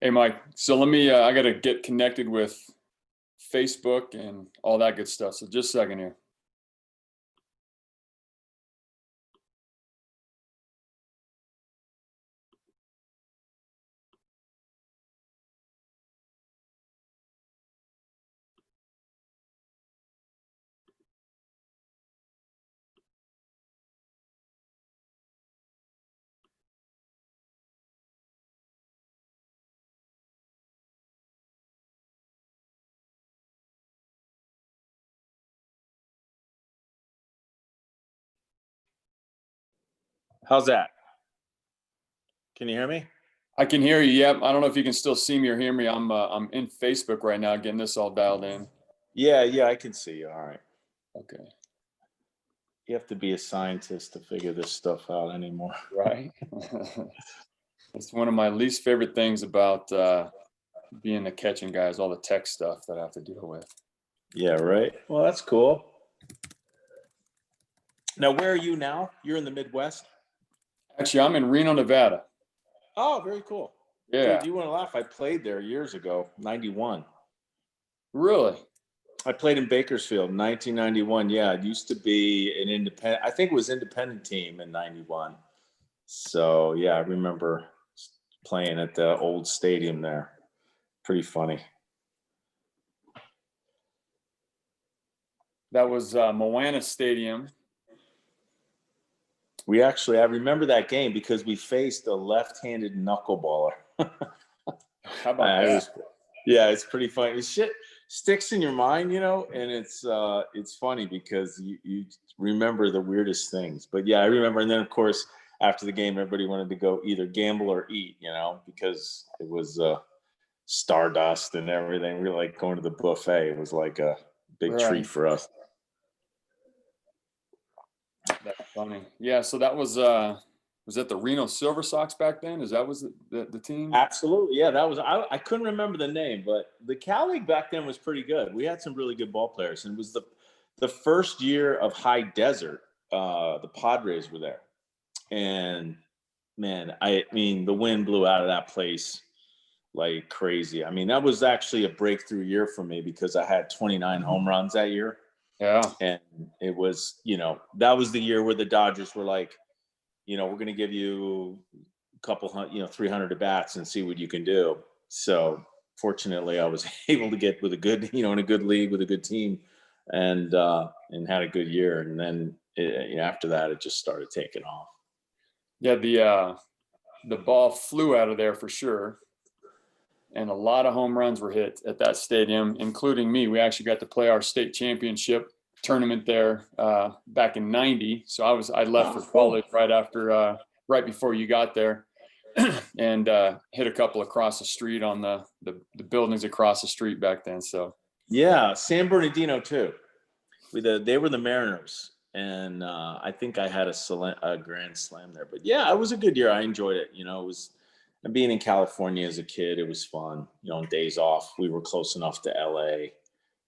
Hey, Mike. So let me, I got to get connected with Facebook and all that good stuff. So just a second here. How's that? Can you hear me? I can hear you. Yep. I don't know if you can still see me or hear me. I'm in Facebook right now, getting this all dialed in. Yeah, I can see you. All right. Okay. You have to be a scientist to figure this stuff out anymore. Right. It's one of my least favorite things about being a catching guy is all the tech stuff that I have to deal with. Yeah, right. Well, that's cool. Now, where are you now? You're in the Midwest? Actually, I'm in Reno, Nevada. Oh, very cool. Yeah. Dude, you want to laugh. I played there years ago, 91. Really? I played in Bakersfield in 1991. Yeah, it used to be an independent, I think it was independent team in 91. So, yeah, I remember playing at the old stadium there. Pretty funny. That was Moana Stadium. I remember that game because we faced a left-handed knuckleballer. How about that? Yeah, it's pretty funny. Shit sticks in your mind, and it's funny because you remember the weirdest things. But yeah, I remember. And then of course after the game, everybody wanted to go either gamble or eat, because it was Stardust and everything. We were like going to the buffet. It was like a big treat for us. That's funny. Yeah, so that was that the Reno Silver Sox back then? That was the team? Absolutely. Yeah, that was I couldn't remember the name, but the Cal League back then was pretty good. We had some really good ball players, and it was the first year of high desert. The Padres were there. And man, I mean, the wind blew out of that place like crazy. I mean, that was actually a breakthrough year for me because I had 29 home runs that year. Yeah. And it was, that was the year where the Dodgers were like, we're going to give you a couple hundred, 300 at bats and see what you can do. So fortunately I was able to get with a good, in a good league with a good team and had a good year. And then after that, it just started taking off. Yeah. The ball flew out of there for sure. And a lot of home runs were hit at that stadium, including me. We actually got to play our state championship tournament there back in '90. So I left for college right before you got there, and hit a couple across the street on the buildings across the street back then. So yeah, San Bernardino too. They were the Mariners, and I think I had a grand slam there. But yeah, it was a good year. I enjoyed it. It was. And being in California as a kid, it was fun. On days off, we were close enough to LA.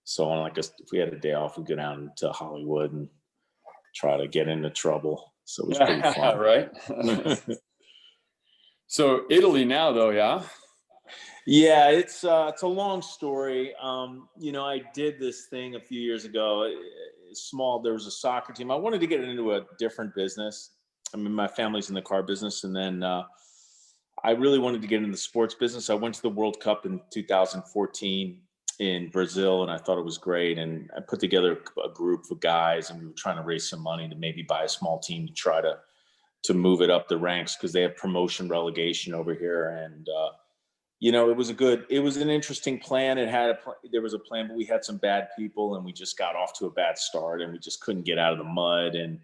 So if we had a day off, we'd go down to Hollywood and try to get into trouble. So it was pretty fun. Right. So Italy now though, yeah? Yeah, it's a long story. I did this thing a few years ago. There was a soccer team. I wanted to get into a different business. I mean, my family's in the car business, and then I really wanted to get into the sports business. I went to the World Cup in 2014 in Brazil, and I thought it was great. And I put together a group of guys, and we were trying to raise some money to maybe buy a small team to try to move it up the ranks because they have promotion relegation over here. And it was an interesting plan. There was a plan, but we had some bad people, and we just got off to a bad start, and we just couldn't get out of the mud. And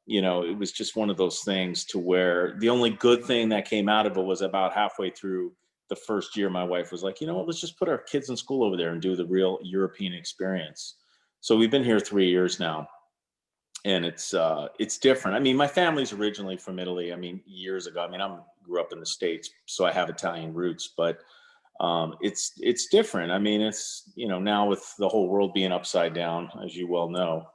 it was just one of those things to where the only good thing that came out of it was about halfway through the first year, my wife was like, let's just put our kids in school over there and do the real European experience. So we've been here 3 years now, and it's different. I mean, my family's originally from Italy. I mean, years ago. I mean, I grew up in the States, so I have Italian roots, but it's different. I mean, it's, now with the whole world being upside down, as you well know,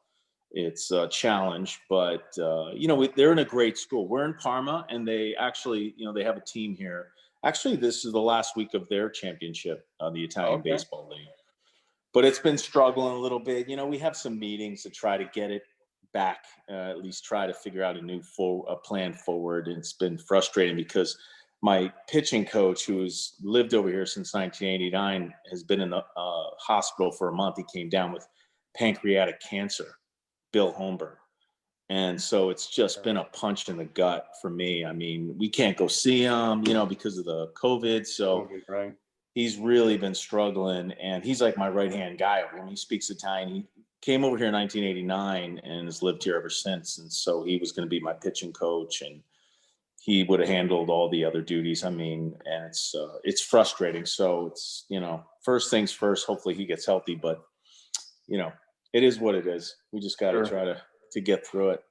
it's a challenge, but they're in a great school. We're in Parma, and they actually, they have a team here, Actually, this is the last week of their championship, the Italian Okay. Baseball League. But it's been struggling a little bit. We have some meetings to try to get it back, at least try to figure out a plan forward. And it's been frustrating because my pitching coach, who's lived over here since 1989, has been in the hospital for a month. He came down with pancreatic cancer, Bill Holmberg. And so it's just been a punch in the gut for me. I mean, we can't go see him, because of the COVID. So Right. he's really been struggling, and he's like my right-hand guy over him. He speaks Italian. He came over here in 1989 and has lived here ever since. And so he was going to be my pitching coach, and he would have handled all the other duties. I mean, and it's frustrating. So it's, first things first, hopefully he gets healthy, but it is what it is. We just got to try to get through it.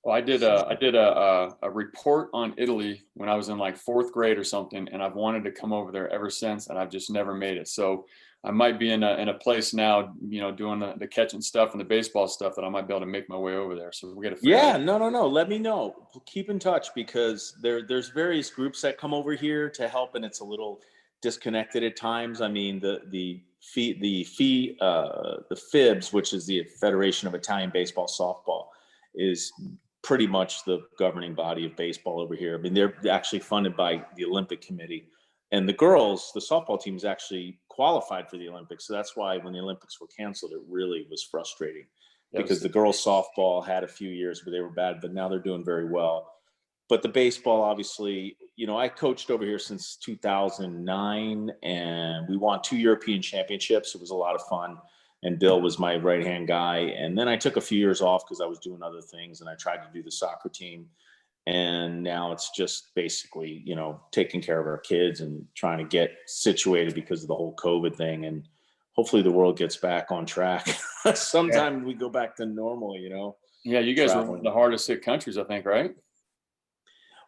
Well, I did a report on Italy when I was in like 4th grade or something, and I've wanted to come over there ever since, and I've just never made it. So I might be in a place now, doing the catching stuff and the baseball stuff, that I might be able to make my way over there. So we got to. Yeah, no. Let me know. Keep in touch, because there's various groups that come over here to help, and it's a little disconnected at times. I mean, the FIBS, which is the Federation of Italian Baseball Softball, is pretty much the governing body of baseball over here. I mean, they're actually funded by the Olympic Committee, and the softball team is actually qualified for the Olympics. So that's why when the Olympics were canceled, it really was frustrating, because the girls softball had a few years where they were bad, but now they're doing very well. But the baseball, obviously, I coached over here since 2009, and we won 2 European championships. It was a lot of fun. And Bill was my right-hand guy. And then I took a few years off because I was doing other things, and I tried to do the soccer team. And now it's just basically, taking care of our kids and trying to get situated because of the whole COVID thing. And hopefully the world gets back on track. Sometime we go back to normal, Yeah, you guys traveling. were one of the hardest hit countries, I think, right?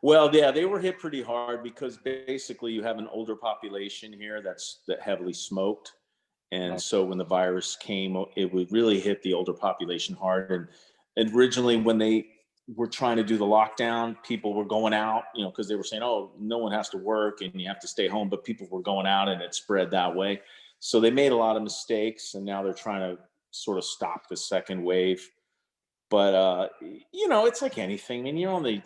Well, yeah, they were hit pretty hard because basically you have an older population here that heavily smoked. And so when the virus came, it would really hit the older population hard. And originally, when they were trying to do the lockdown, people were going out, because they were saying, oh, no one has to work and you have to stay home. But people were going out, and it spread that way. So they made a lot of mistakes, and now they're trying to sort of stop the second wave. But, it's like anything. I mean,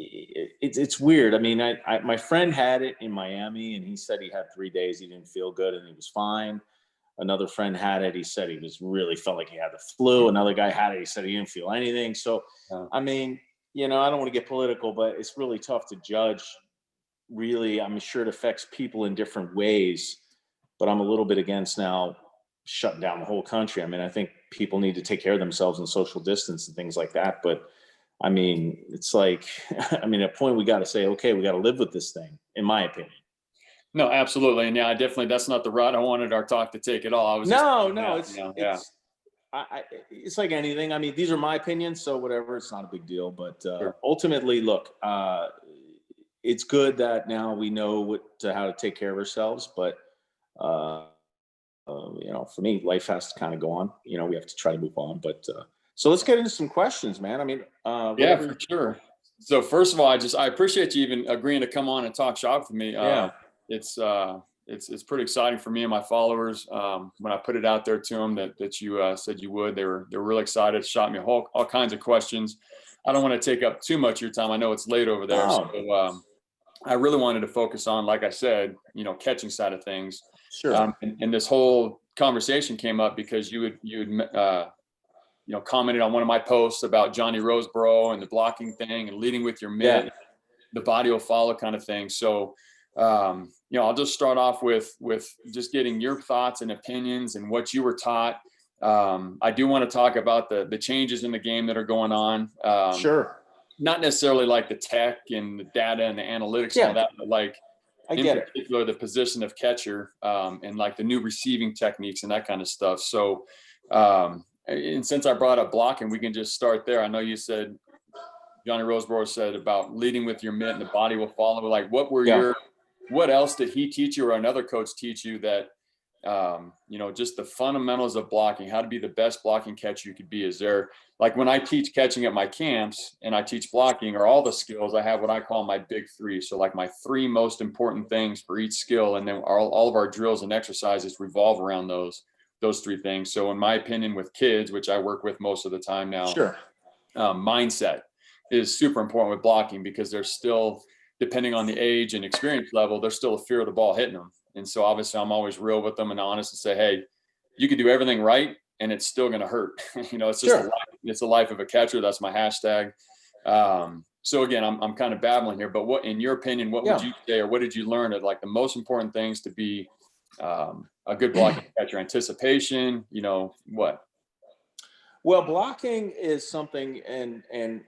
it's weird. I mean, my friend had it in Miami, and he said he had 3 days. He didn't feel good, and he was fine. Another friend had it. He said he really felt like he had the flu. Another guy had it. He said he didn't feel anything. So, I mean, I don't want to get political, but it's really tough to judge. Really, I'm sure it affects people in different ways, but I'm a little bit against now shutting down the whole country. I mean, I think people need to take care of themselves and social distance and things like that. But I mean, it's like, at a point we got to say, okay, we got to live with this thing, in my opinion. No, absolutely. And yeah, definitely, that's not the route I wanted our talk to take at all. I was it's like anything. I mean, these are my opinions, so whatever, it's not a big deal. But Sure. Ultimately, look, it's good that now we know how to take care of ourselves. But for me, life has to kind of go on. We have to try to move on. But so let's get into some questions, man. I mean, yeah, for sure. So first of all, I appreciate you even agreeing to come on and talk shop with me. Yeah. It's pretty exciting for me and my followers. When I put it out there to them that you said you would, they were really excited. Shot me all kinds of questions. I don't want to take up too much of your time. I know it's late over there. Oh. So I really wanted to focus on, like I said, catching side of things. Sure. And this whole conversation came up because you had commented on one of my posts about Johnny Roseboro and the blocking thing and leading with your mitt. Yeah. The body will follow kind of thing. So, I'll just start off with just getting your thoughts and opinions and what you were taught. I do want to talk about the changes in the game that are going on. Sure. Not necessarily like the tech and the data and the analytics and all that, but like in particular, the position of catcher and like the new receiving techniques and that kind of stuff. So, and since I brought up blocking, we can just start there. I know you said, Johnny Roseboro said about leading with your mitt and the body will follow. Like, what else did he teach you or another coach teach you that just the fundamentals of blocking, how to be the best blocking catcher you could be. Is there, like when I teach catching at my camps and I teach blocking, or all the skills, I have what I call my big three. So like my three most important things for each skill. And then all of our drills and exercises revolve around those three things. So in my opinion, with kids, which I work with most of the time now, Sure. Mindset is super important with blocking, because they're still, depending on the age and experience level, there's still a fear of the ball hitting them. And so obviously I'm always real with them and honest and say, hey, you could do everything right and it's still going to hurt. It's just it's the life of a catcher. That's my hashtag. So again, I'm kind of babbling here, but what, in your opinion, what would you say, or what did you learn of like the most important things to be a good blocking catcher? Anticipation, what? Well, blocking is something, and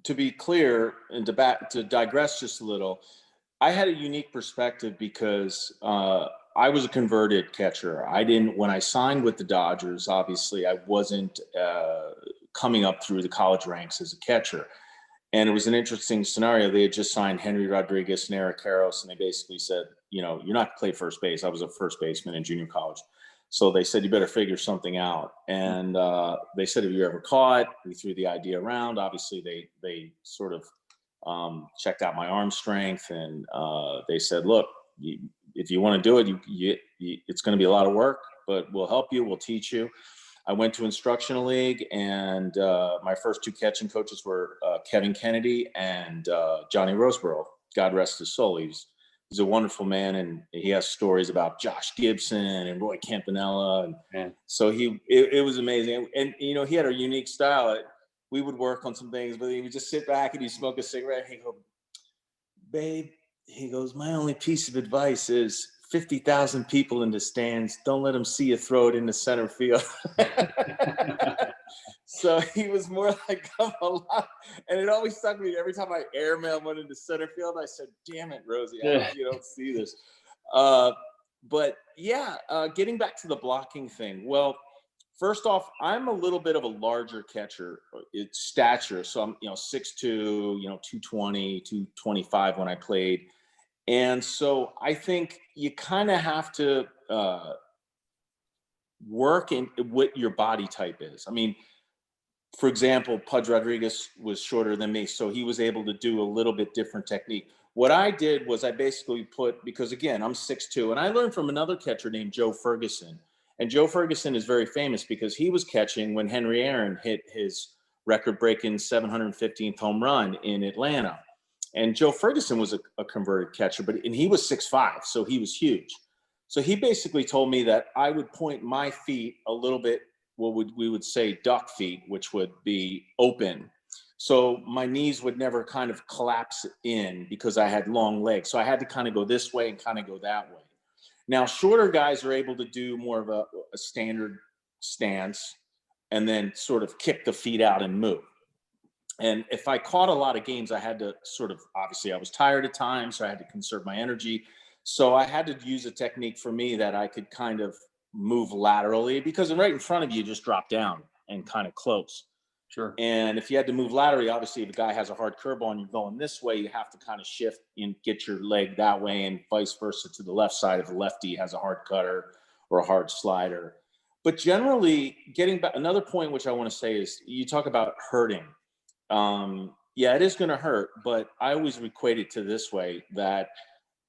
to be clear and to digress just a little, I had a unique perspective because I was a converted catcher. When I signed with the Dodgers, obviously I wasn't coming up through the college ranks as a catcher. And it was an interesting scenario. They had just signed Henry Rodriguez and Eric Karros, and they basically said, you're not going to play first base. I was a first baseman in junior college. So they said, you better figure something out. And they said, have you ever caught? We threw the idea around. Obviously, they sort of checked out my arm strength, and they said, look, if you want to do it, it's going to be a lot of work, but we'll help you. We'll teach you. I went to instructional league, and my first two catching coaches were Kevin Kennedy and Johnny Roseborough. God rest his soul. He's a wonderful man, and he has stories about Josh Gibson and Roy Campanella. And so it was amazing. And, he had a unique style. We would work on some things, but he would just sit back and he'd smoke a cigarette. He'd go, babe, he goes, my only piece of advice is 50,000 people in the stands. Don't let them see you throw it in the center field. So he was more like, come a lot. And it always stuck me every time I airmail one into center field. I said, damn it, Rosie, you don't see this. But yeah, getting back to the blocking thing. Well, first off, I'm a little bit of a larger catcher. It's stature. So I'm, 6'2", 220, 225 when I played. And so I think you kind of have to work in what your body type is. I mean, for example, Pudge Rodriguez was shorter than me, so he was able to do a little bit different technique. What I did was I basically because again, I'm 6'2", and I learned from another catcher named Joe Ferguson. And Joe Ferguson is very famous because he was catching when Henry Aaron hit his record-breaking 715th home run in Atlanta. And Joe Ferguson was a converted catcher, and he was 6'5", so he was huge. So he basically told me that I would point my feet a little bit, we would say duck feet, which would be open. So my knees would never kind of collapse in because I had long legs. So I had to kind of go this way and kind of go that way. Now, shorter guys are able to do more of a standard stance and then sort of kick the feet out and move. And if I caught a lot of games, I had to obviously I was tired at times, so I had to conserve my energy. So I had to use a technique for me that I could kind of move laterally, because right in front of you just drop down and kind of close. Sure. And if you had to move laterally, obviously if a guy has a hard curveball and you're going this way, you have to kind of shift and get your leg that way, and vice versa to the left side if the lefty has a hard cutter or a hard slider. But generally, getting back, another point which I want to say is, you talk about hurting. Yeah, it is going to hurt, but I always equate it to this way, that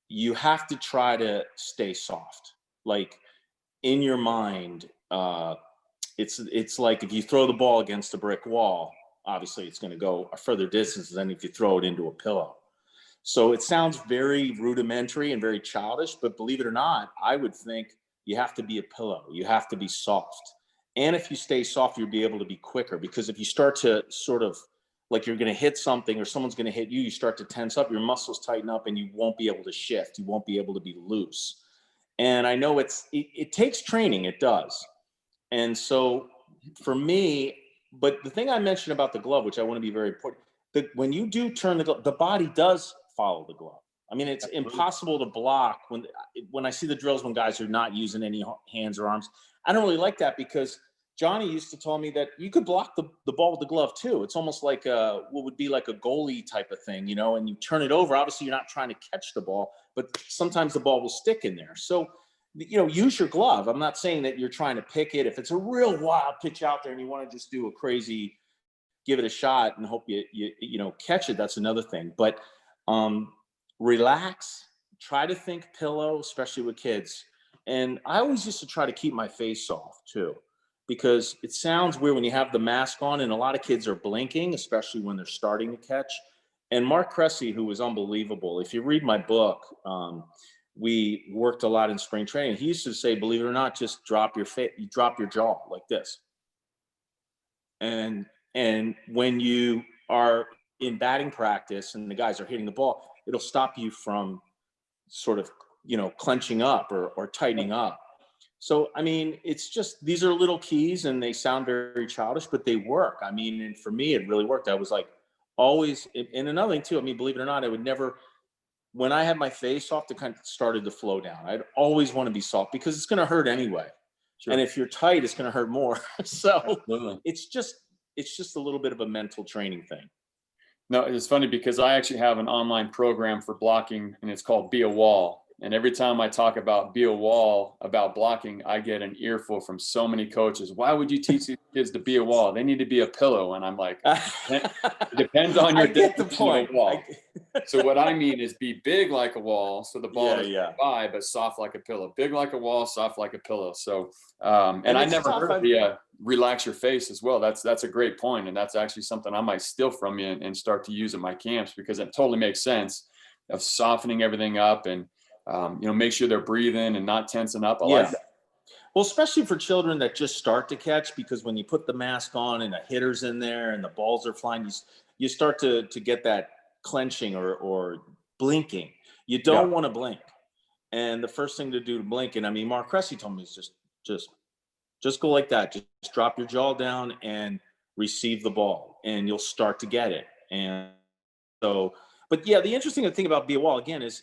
you have to try to stay soft. Like in your mind, it's like if you throw the ball against a brick wall, obviously it's going to go a further distance than if you throw it into a pillow. So it sounds very rudimentary and very childish, but believe it or not, I would think you have to be a pillow. You have to be soft. And if you stay soft, you'll be able to be quicker, because if you start to sort of like you're going to hit something or someone's going to hit you, you start to tense up, your muscles tighten up, and you won't be able to shift. You won't be able to be loose. And I know it takes training. It does. And so for me, but the thing I mentioned about the glove, which I want to be very important, that when you do turn the glove, the body does follow the glove. I mean, it's impossible to block when I see the drills when guys are not using any hands or arms. I don't really like that, because Johnny used to tell me that you could block the ball with the glove too. It's almost like what would be like a goalie type of thing, and you turn it over. Obviously, you're not trying to catch the ball, but sometimes the ball will stick in there. So use your glove. I'm not saying that you're trying to pick it. If it's a real wild pitch out there and you want to just do a crazy, give it a shot and hope you catch it, that's another thing. But relax, try to think pillow, especially with kids. And I always used to try to keep my face off too, because it sounds weird when you have the mask on and a lot of kids are blinking, especially when they're starting to catch. And Mark Cressy, who was unbelievable, if you read my book, we worked a lot in spring training. He used to say, believe it or not, just drop your jaw like this. And when you are in batting practice and the guys are hitting the ball, it'll stop you from sort of, clenching up or tightening up. So, I mean, it's just, these are little keys and they sound very childish, but they work. I mean, and for me, it really worked. I was like always, and another thing too, I mean, believe it or not, I would never, when I had my face off, it kind of started to flow down. I'd always want to be soft because it's going to hurt anyway. Sure. And if you're tight, it's going to hurt more. So Absolutely. it's just a little bit of a mental training thing. No, it's funny because I actually have an online program for blocking and it's called Be a Wall. And every time I talk about Be a Wall, about blocking, I get an earful from so many coaches. Why would you teach these kids to be a wall? They need to be a pillow. And I'm like, it depends on your definition of a wall. So what I mean is be big like a wall, so the ball doesn't go by, but soft like a pillow. Big like a wall, soft like a pillow. So, and I never heard of the relax your face as well. That's a great point, and that's actually something I might steal from you and start to use at my camps because it totally makes sense of softening everything up and make sure they're breathing and not tensing up. I like that. Well, especially for children that just start to catch, because when you put the mask on and a hitter's in there and the balls are flying, you start to get that clenching or blinking. You don't want to blink. And the first thing to do to blink, and I mean, Mark Cressy told me is just go like that. Just drop your jaw down and receive the ball and you'll start to get it. And so, but yeah, the interesting thing about Be a Wall again is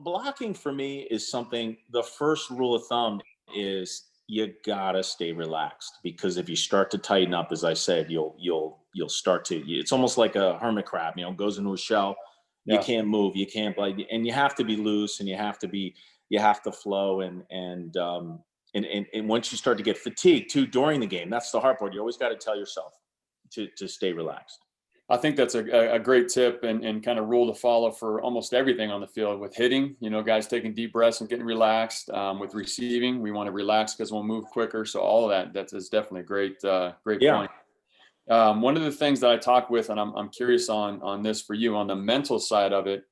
blocking for me is something, the first rule of thumb is you gotta stay relaxed, because if you start to tighten up, as I said, you'll start to, it's almost like a hermit crab, goes into a shell. You can't move, you can't bite, and you have to be loose and you have to flow. And once you start to get fatigued too during the game, that's the hard part. You always got to tell yourself to stay relaxed. I think that's a great tip and kind of rule to follow for almost everything on the field. With hitting, guys taking deep breaths and getting relaxed. With receiving, we want to relax because we'll move quicker. So all of that is definitely a great point. One of the things that I talk with, and I'm curious on this for you, on the mental side of it,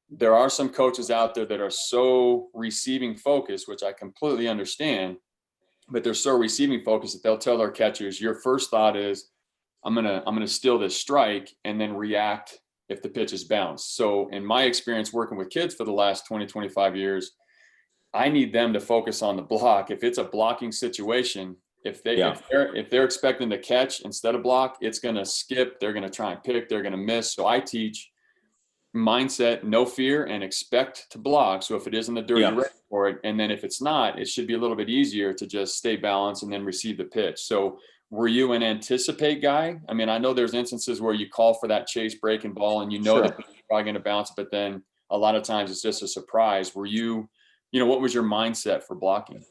there are some coaches out there that are so receiving focused, which I completely understand, but they're so receiving focused that they'll tell their catchers, your first thought is, I'm gonna steal this strike and then react if the pitch is bounced. So in my experience working with kids for the last 25 years, I need them to focus on the block. If it's a blocking situation, if they're expecting to catch instead of block, it's gonna skip, they're gonna try and pick, they're gonna miss. So I teach mindset, no fear, and expect to block. So if it is in the dirt, you're ready for it. And then if it's not, it should be a little bit easier to just stay balanced and then receive the pitch. So were you an anticipate guy? I mean, I know there's instances where you call for that chase breaking ball and that it's probably going to bounce, but then a lot of times it's just a surprise. Were you, what was your mindset for blocking?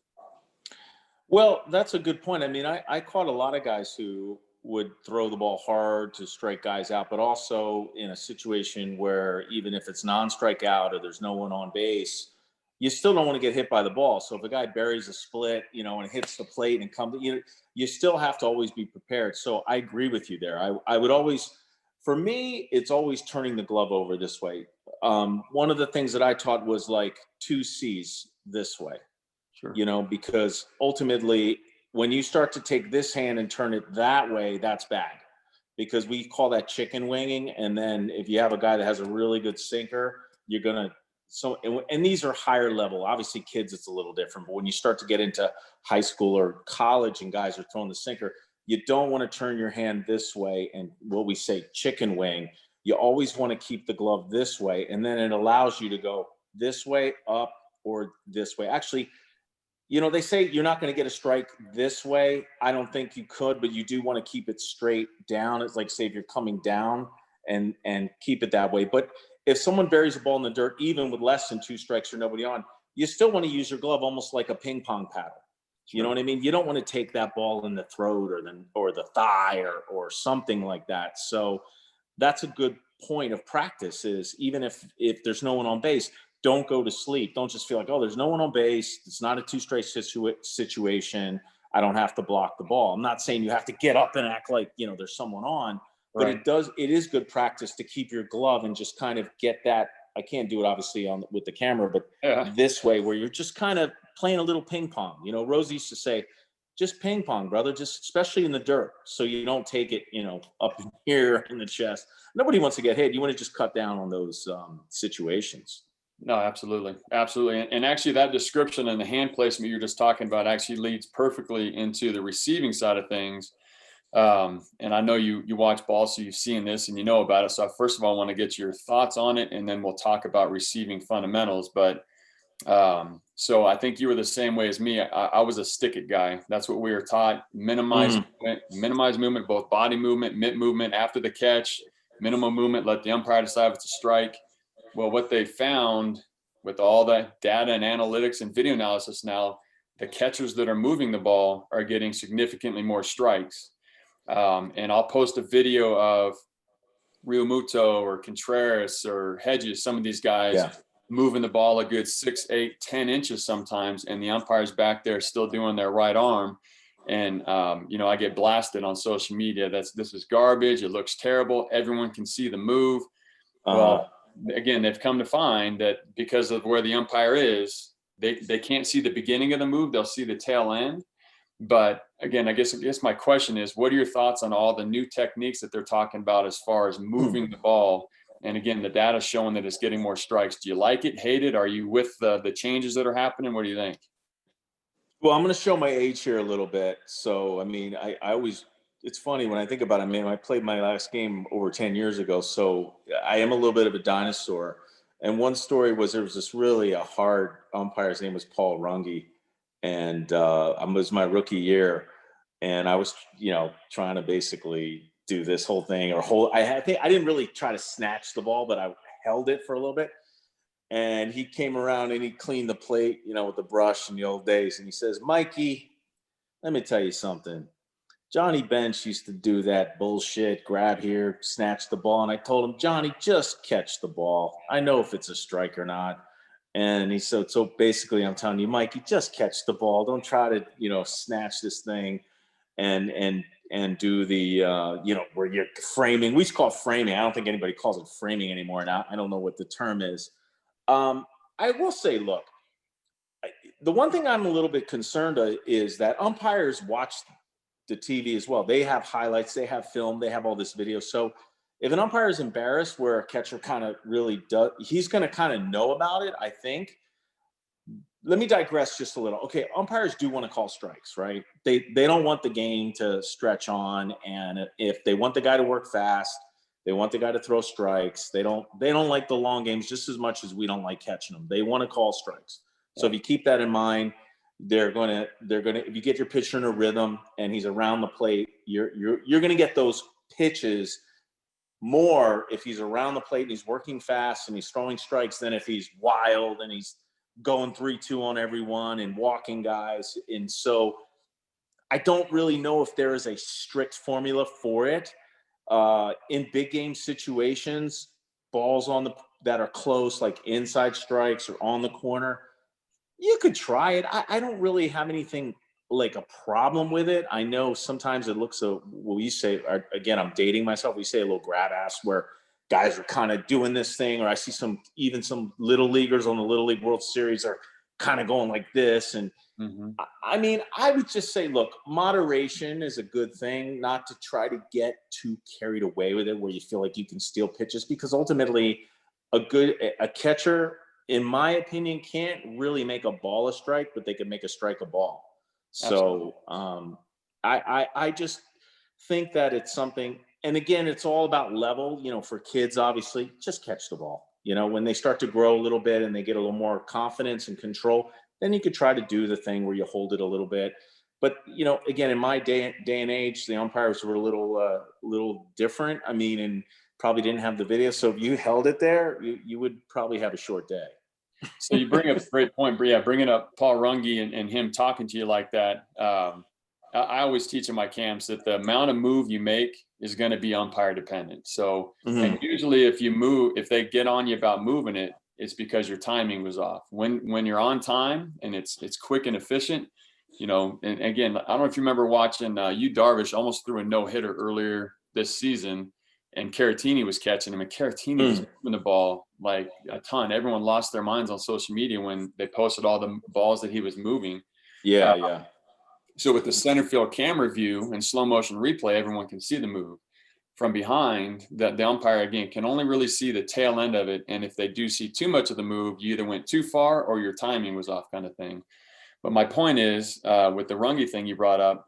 Well, that's a good point. I mean, I caught a lot of guys who would throw the ball hard to strike guys out, but also in a situation where even if it's non-strike out or there's no one on base, you still don't want to get hit by the ball. So if a guy buries a split, and hits the plate and comes, you still have to always be prepared. So I agree with you there. I would always, for me, it's always turning the glove over this way. One of the things that I taught was like 2 C's this way, because ultimately when you start to take this hand and turn it that way, that's bad, because we call that chicken winging. And then if you have a guy that has a really good sinker, you're going to, and these are higher level, obviously kids, it's a little different, but when you start to get into high school or college and guys are throwing the sinker, you don't want to turn your hand this way. And what we say chicken wing, you always want to keep the glove this way. And then it allows you to go this way up or this way. Actually, they say you're not going to get a strike this way. I don't think you could, but you do want to keep it straight down. It's like, say, if you're coming down and keep it that way. But if someone buries a ball in the dirt, even with less than 2 strikes or nobody on, you still want to use your glove almost like a ping pong paddle. You know what I mean? You don't want to take that ball in the throat or the thigh or something like that. So that's a good point of practice, is even if there's no one on base, don't go to sleep. Don't just feel like, oh, there's no one on base. It's not a two strike situation. I don't have to block the ball. I'm not saying you have to get up and act like, there's someone on, but it is good practice to keep your glove and just kind of get that. I can't do it obviously with the camera, but this way where you're just kind of playing a little ping pong. Rose used to say, just ping pong, brother, just especially in the dirt. So you don't take it, up here in the chest. Nobody wants to get hit. You want to just cut down on those situations. No, absolutely. Absolutely. And actually that description and the hand placement you're just talking about actually leads perfectly into the receiving side of things. And I know you watch ball, so you've seen this and you know about it. So first of all, I want to get your thoughts on it, and then we'll talk about receiving fundamentals. But so I think you were the same way as me. I was a stick it guy. That's what we were taught. Minimize movement, both body movement, mitt movement after the catch, minimum movement, let the umpire decide if it's a strike. Well, what they found with all that data and analytics and video analysis now, the catchers that are moving the ball are getting significantly more strikes. And I'll post a video of Realmuto or Contreras or Hedges, some of these guys moving the ball a good 6, 8, 10 inches sometimes, and the umpire's back there still doing their right arm. And I get blasted on social media. This is garbage. It looks terrible. Everyone can see the move. Well, again, they've come to find that because of where the umpire is, they can't see the beginning of the move. They'll see the tail end. But again, I guess my question is, what are your thoughts on all the new techniques that they're talking about as far as moving the ball? And again, the data showing that it's getting more strikes. Do you like it, hate it? Are you with the changes that are happening? What do you think? Well, I'm going to show my age here a little bit. So, I mean, I always, it's funny when I think about it, man, I played my last game over 10 years ago. So I am a little bit of a dinosaur. And one story was there was this really a hard umpire. His name was Paul Runge. And it was my rookie year. And I was, trying to basically do this whole thing I think I didn't really try to snatch the ball, but I held it for a little bit. And he came around and he cleaned the plate, with the brush in the old days. And he says, Mikey, let me tell you something. Johnny Bench used to do that bullshit, grab here, snatch the ball. And I told him, Johnny, just catch the ball. I know if it's a strike or not. And he said, so basically I'm telling you, Mikey, just catch the ball. Don't try to, snatch this thing and do the, where you're framing. We used to call it framing. I don't think anybody calls it framing anymore now. I don't know what the term is. I will say, look, the one thing I'm a little bit concerned is that umpires watch the TV as well. They have highlights, they have film, they have all this video. So if an umpire is embarrassed where a catcher kind of really does, he's going to kind of know about it, I think. Let me digress just a little. Okay, umpires do want to call strikes, right? They don't want the game to stretch on, and if they want the guy to work fast, they want the guy to throw strikes. They don't like the long games just as much as we don't like catching them. They want to call strikes. So if you keep that in mind, they're gonna if you get your pitcher in a rhythm and he's around the plate, you're gonna get those pitches more if he's around the plate and he's working fast and he's throwing strikes than if he's wild and he's going 3-2 on everyone and walking guys. And so I don't really know if there is a strict formula for it. In big game situations, balls that are close, like inside strikes or on the corner, you could try it. I don't really have anything like a problem with it. I know sometimes it looks we say, again, I'm dating myself. We say a little grab ass where guys are kind of doing this thing, or I see some little leaguers on the Little League World Series are kind of going like this. And I mean, I would just say, look, moderation is a good thing, not to try to get too carried away with it where you feel like you can steal pitches, because ultimately a catcher, in my opinion, can't really make a ball a strike, but they can make a strike a ball. So I just think that it's something, and again, it's all about level, for kids, obviously, just catch the ball. When they start to grow a little bit and they get a little more confidence and control, then you could try to do the thing where you hold it a little bit. But, again, in my day and age, the umpires were a little different. I mean, and probably didn't have the video. So if you held it there, you would probably have a short day. So you bring up a great point, yeah, bringing up Paul Runge and him talking to you like that. I always teach in my camps that the amount of move you make is going to be umpire dependent. So, and usually if they get on you about moving it, it's because your timing was off. When you're on time and it's quick and efficient, and again, I don't know if you remember watching Darvish almost threw a no-hitter earlier this season, and Caratini was catching him, and Caratini was moving the ball like a ton. Everyone lost their minds on social media when they posted all the balls that he was moving. Yeah. So with the center field camera view and slow motion replay, everyone can see the move. From behind, the umpire, again, can only really see the tail end of it. And if they do see too much of the move, you either went too far or your timing was off, kind of thing. But my point is, with the Runge thing you brought up,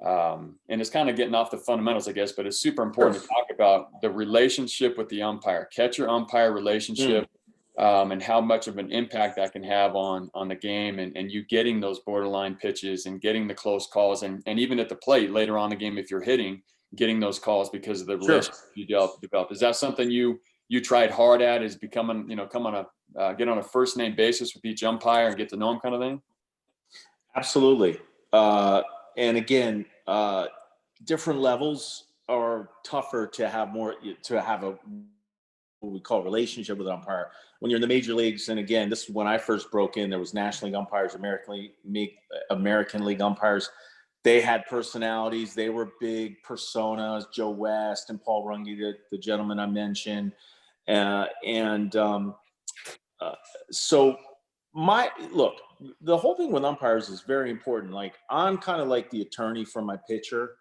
and it's kind of getting off the fundamentals, I guess, but it's super important to talk about the relationship with the umpire, catcher-umpire relationship, and how much of an impact that can have on the game, and you getting those borderline pitches and getting the close calls, and even at the plate later on in the game, if you're hitting, getting those calls because of the relationship you develop. Is that something you tried hard at, is becoming, get on a first name basis with each umpire and get to know them, kind of thing? Absolutely. And again, different levels are tougher to have a what we call relationship with an umpire. When you're in the major leagues, and again, this is when I first broke in, there was National League umpires, American League umpires. They had personalities. They were big personas, Joe West and Paul Runge, the gentleman I mentioned. So the whole thing with umpires is very important. Like, I'm kind of like the attorney for my pitcher.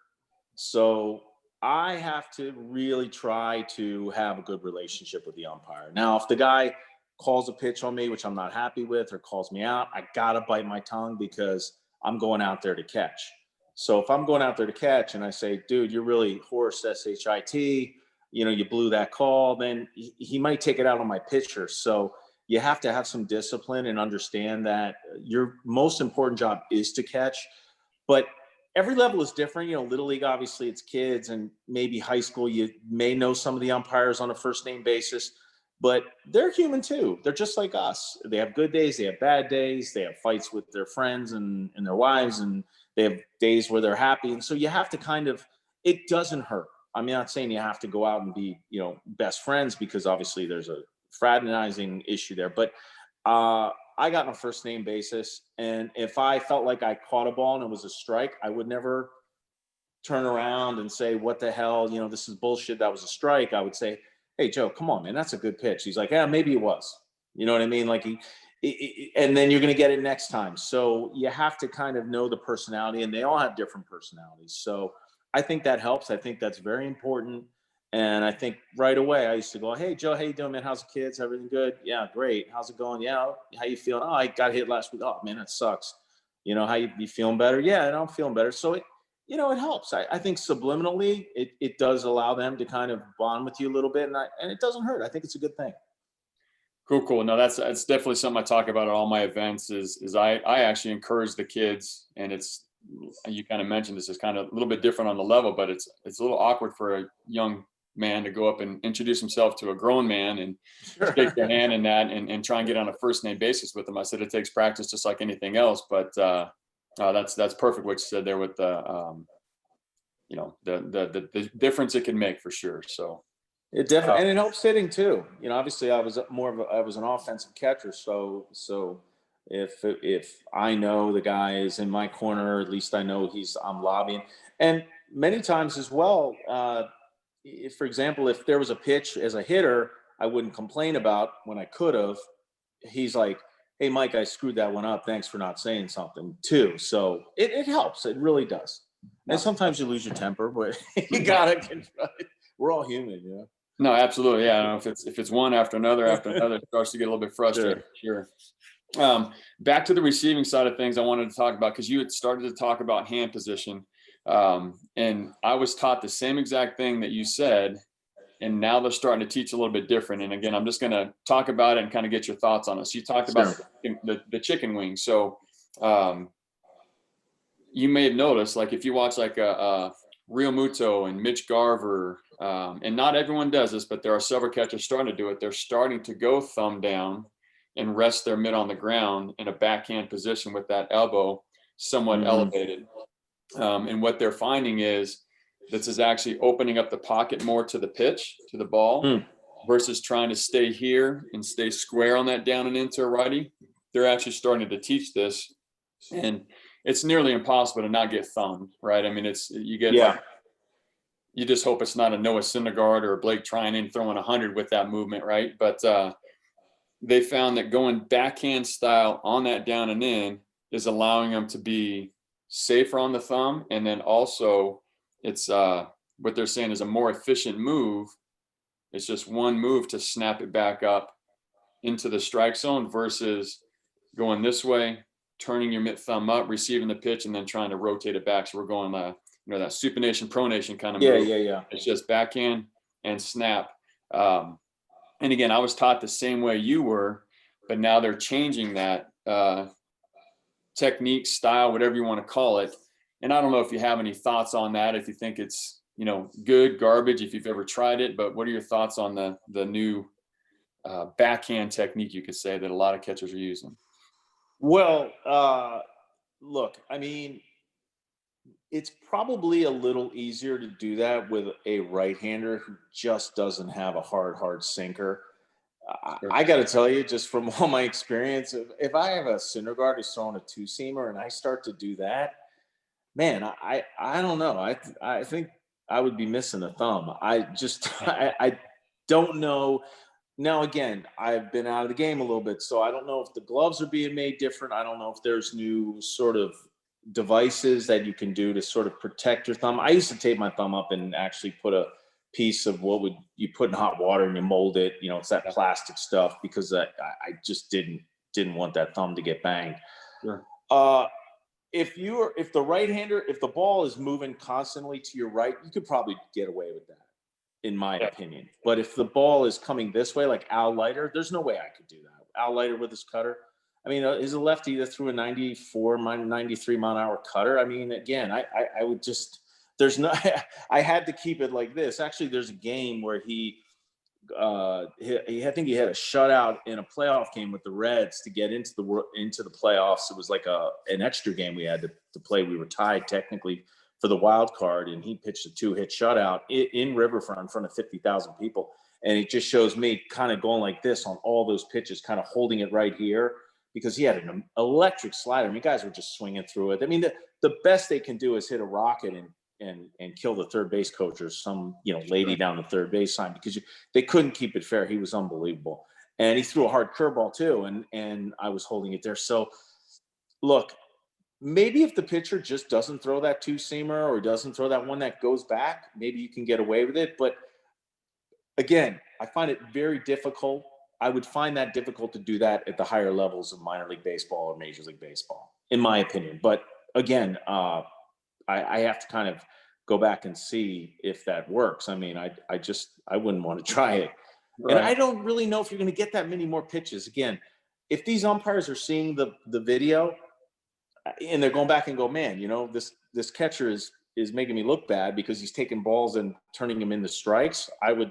So I have to really try to have a good relationship with the umpire. Now, if the guy calls a pitch on me, which I'm not happy with, or calls me out, I got to bite my tongue because I'm going out there to catch. So if I'm going out there to catch and I say, dude, you're really hoarse, SHIT, you blew that call, then he might take it out on my pitcher. So you have to have some discipline and understand that your most important job is to catch. But every level is different. Little league, obviously it's kids, and maybe high school, you may know some of the umpires on a first name basis, but they're human too. They're just like us. They have good days. They have bad days. They have fights with their friends and their wives, and they have days where they're happy. And so you have to it doesn't hurt. I'm not saying you have to go out and be, best friends, because obviously there's a fraternizing issue there. But I got on a first name basis. And if I felt like I caught a ball and it was a strike, I would never turn around and say, what the hell, this is bullshit, that was a strike. I would say, hey, Joe, come on, man, that's a good pitch. He's like, yeah, maybe it was. You know what I mean? Like, and then you're going to get it next time. So you have to kind of know the personality, and they all have different personalities. So I think that helps. I think that's very important. And I think right away I used to go, hey, Joe, how you doing, man? How's the kids? Everything good? Yeah, great. How's it going? Yeah. How you feeling? Oh, I got hit last week. Oh, man, that sucks. How you feeling better? Yeah, and I'm feeling better. So it helps. I think subliminally it does allow them to kind of bond with you a little bit, and it doesn't hurt. I think it's a good thing. Cool. No, that's definitely something I talk about at all my events is I actually encourage the kids, and you kind of mentioned this is kind of a little bit different on the level, but it's a little awkward for a young man to go up and introduce himself to a grown man and shake their hand and try and get on a first name basis with them. I said it takes practice just like anything else, but that's perfect what you said there with the difference it can make, for sure. So it definitely, and it helps hitting too. Obviously I was an offensive catcher. So if I know the guy is in my corner, at least I know I'm lobbying. And many times as well, for example, if there was a pitch as a hitter I wouldn't complain about when I could have, he's like, hey, Mike, I screwed that one up. Thanks for not saying something too. So it helps. It really does. And sometimes you lose your temper, but you gotta control it. We're all human, No, absolutely. Yeah. If it's one after another, it starts to get a little bit frustrating. Sure. Back to the receiving side of things, I wanted to talk about, because you had started to talk about hand position. And I was taught the same exact thing that you said, and now they're starting to teach a little bit different. And again, I'm just going to talk about it and kind of get your thoughts on it. So you talked about the chicken wing. So you may have noticed, like if you watch like a Real Muto and Mitch Garver, and not everyone does this, but there are several catchers starting to do it. They're starting to go thumb down and rest their mitt on the ground in a backhand position with that elbow somewhat elevated. And what they're finding is this is actually opening up the pocket more to the pitch, to the ball, versus trying to stay here and stay square on that down and into a righty. They're actually starting to teach this, and it's nearly impossible to not get thumbed, right? I mean, you just hope it's not a Noah Syndergaard or a Blake Trinan throwing 100 with that movement, right? But they found that going backhand style on that down and in is allowing them to be safer on the thumb. And then also it's what they're saying is a more efficient move. It's just one move to snap it back up into the strike zone versus going this way, turning your mitt thumb up, receiving the pitch, and then trying to rotate it back. So we're going that supination, pronation kind of move. Yeah. It's just backhand and snap. And again, I was taught the same way you were, but now they're changing that technique, style, whatever you want to call it. And I don't know if you have any thoughts on that, if you think it's, good, garbage, if you've ever tried it, but what are your thoughts on the new backhand technique, you could say, that a lot of catchers are using? Well, look, I mean, it's probably a little easier to do that with a right-hander who just doesn't have a hard sinker. Sure. I got to tell you, just from all my experience, if I have a Syndergaard who's throwing a two-seamer and I start to do that, man, I don't know. I think I would be missing a thumb. I don't know. Now, again, I've been out of the game a little bit, so I don't know if the gloves are being made different. I don't know if there's new sort of devices that you can do to sort of protect your thumb. I used to tape my thumb up and actually put a piece of what would you put in hot water and you mold it. It's that plastic stuff, because I just didn't want that thumb to get banged. Sure. If the right-hander, if the ball is moving constantly to your right, you could probably get away with that, in my opinion. But if the ball is coming this way, like Al Leiter, there's no way I could do that. Al Leiter with his cutter. I mean, is a lefty that threw a 94, 93 mile an hour cutter. I mean, again, I would just, I had to keep it like this. Actually, there's a game where I think he had a shutout in a playoff game with the Reds to get into the playoffs. It was like an extra game we had to play. We were tied technically for the wild card, and he pitched a 2-hit shutout in Riverfront in front of 50,000 people. And it just shows me kind of going like this on all those pitches, kind of holding it right here, because he had an electric slider. I mean, guys were just swinging through it. I mean, the best they can do is hit a rocket and kill the third base coach or some lady down the third base sign, because they couldn't keep it fair. He was unbelievable, and he threw a hard curveball too, and I was holding it there. So, look, maybe if the pitcher just doesn't throw that two-seamer or doesn't throw that one that goes back, maybe you can get away with it. But again, I find it very difficult. I would find that difficult to do that at the higher levels of minor league baseball or major league baseball, in my opinion. But again, I have to kind of go back and see if that works. I mean, I wouldn't want to try it. Right. And I don't really know if you're going to get that many more pitches. Again, if these umpires are seeing the video and they're going back and go, man, this catcher is making me look bad because he's taking balls and turning them into strikes, I would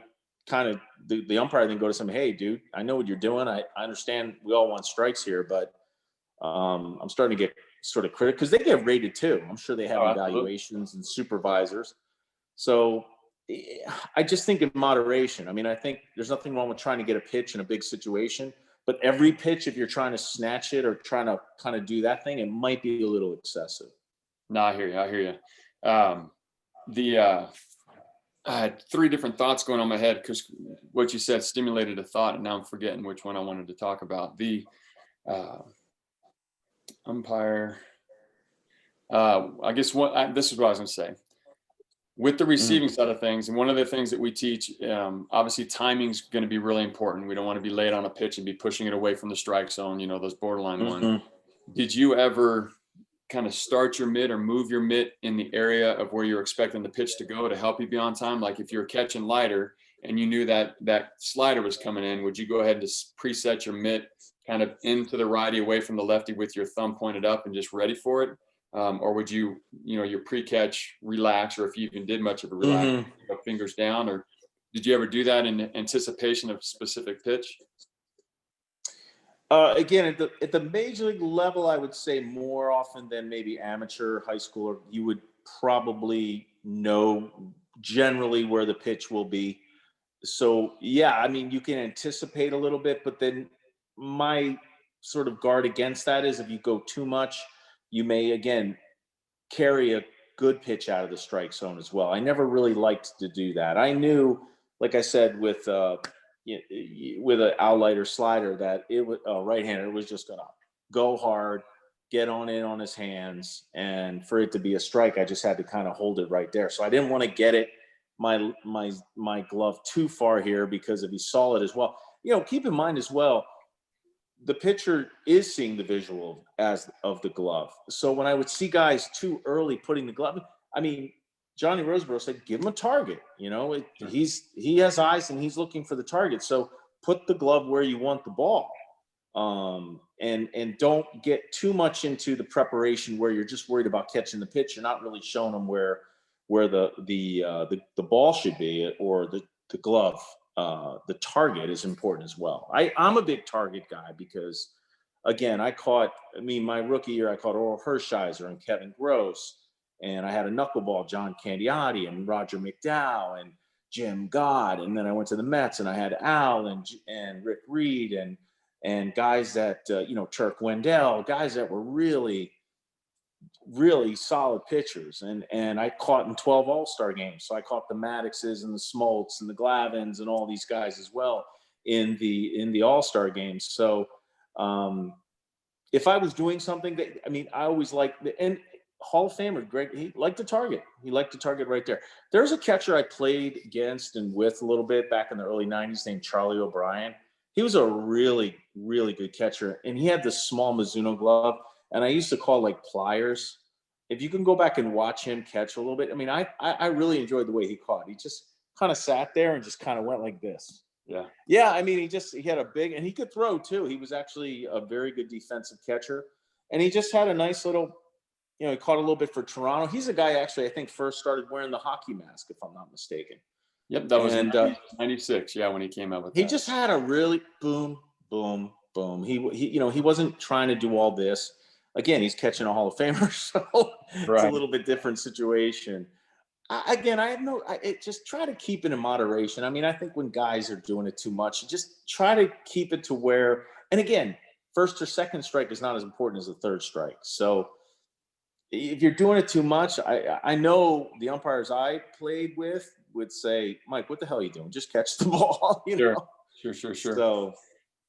kind of the umpire then go to somebody, hey, dude, I know what you're doing. I understand we all want strikes here, but I'm starting to get sort of critical, because they get rated too. I'm sure they have evaluations and supervisors. So I just think in moderation. I mean, I think there's nothing wrong with trying to get a pitch in a big situation, but every pitch, if you're trying to snatch it or trying to kind of do that thing, it might be a little excessive. No, I hear you. I had three different thoughts going on in my head, because what you said stimulated a thought, and now I'm forgetting which one I wanted to talk about. The umpire. I guess this is what I was going to say. With the receiving side of things, and one of the things that we teach, obviously timing's going to be really important. We don't want to be late on a pitch and be pushing it away from the strike zone, those borderline ones. Did you ever kind of start your mitt or move your mitt in the area of where you're expecting the pitch to go to help you be on time? Like if you're catching Leiter and you knew that slider was coming in, would you go ahead and preset your mitt kind of into the righty away from the lefty with your thumb pointed up and just ready for it? Or would you, your pre-catch relax, or if you even did much of a relax, fingers down, or did you ever do that in anticipation of a specific pitch? Again, at the major league level, I would say more often than maybe amateur, high school, or you would probably know generally where the pitch will be. So yeah, I mean, you can anticipate a little bit, but then my sort of guard against that is if you go too much, you may again carry a good pitch out of the strike zone as well. I never really liked to do that. I knew, like I said, with an outlight or slider, that it was right-hander. It was just gonna go hard, get on in on his hands, and for it to be a strike, I just had to kind of hold it right there. So I didn't want to get it my glove too far here, because if he saw it as well, keep in mind as well, the pitcher is seeing the visual as of the glove. So when I would see guys too early putting the glove, I mean, Johnny Roseborough said, give him a target. Sure. He has eyes and he's looking for the target. So put the glove where you want the ball. And don't get too much into the preparation where you're just worried about catching the pitch. You're not really showing them where the ball should be, or the glove. The target is important as well. I'm a big target guy because, again, my rookie year, I caught Oral Hershiser and Kevin Gross, and I had a knuckleball, John Candiotti and Roger McDowell and Jim Gott. And then I went to the Mets and I had Al and Rick Reed and guys that, Turk Wendell, guys that were really, really solid pitchers. And I caught in 12 all-star games. So I caught the Maddoxes and the Smoltz and the Glavins and all these guys as well in the all-star games. So if I was doing something I always liked, and Hall of Famer Greg, he liked to target. He liked to target right there. There's a catcher I played against and with a little bit back in the early 90s named Charlie O'Brien. He was a really, really good catcher, and he had this small Mizuno glove, and I used to call like pliers. If you can go back and watch him catch a little bit, I really enjoyed the way he caught. He just kind of sat there and just kind of went like this. Yeah. He had a big, and he could throw too. He was actually a very good defensive catcher, and he just had a nice little, he caught a little bit for Toronto. He's a guy actually I think first started wearing the hockey mask, if I'm not mistaken. Yep, that was 96. Yeah, when he came out with he that. just had a really boom, boom, boom. He wasn't trying to do all this. Again, he's catching a Hall of Famer, so it's a little bit different situation. Just try to keep it in moderation. I think when guys are doing it too much, just try to keep it to where, and again, first or second strike is not as important as the third strike. So if you're doing it too much, I know the umpires I played with would say, Mike, what the hell are you doing? Just catch the ball. Sure. So,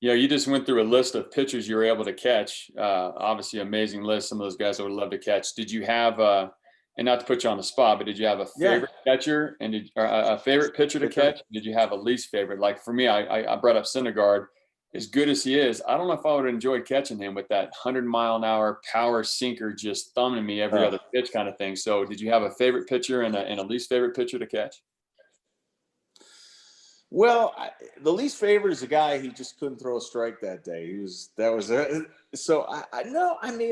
you just went through a list of pitchers you were able to catch. Obviously, amazing list. Some of those guys I would love to catch. Did you have, and not to put you on the spot, but did you have a favorite catcher or a favorite pitcher to catch? Did you have a least favorite? Like for me, I brought up Syndergaard. As good as he is, I don't know if I would enjoy catching him with that 100-mile-an-hour power sinker just thumbing me every other pitch kind of thing. So did you have a favorite pitcher and a least favorite pitcher to catch? Well, the least favorite is a guy who just couldn't throw a strike that day. So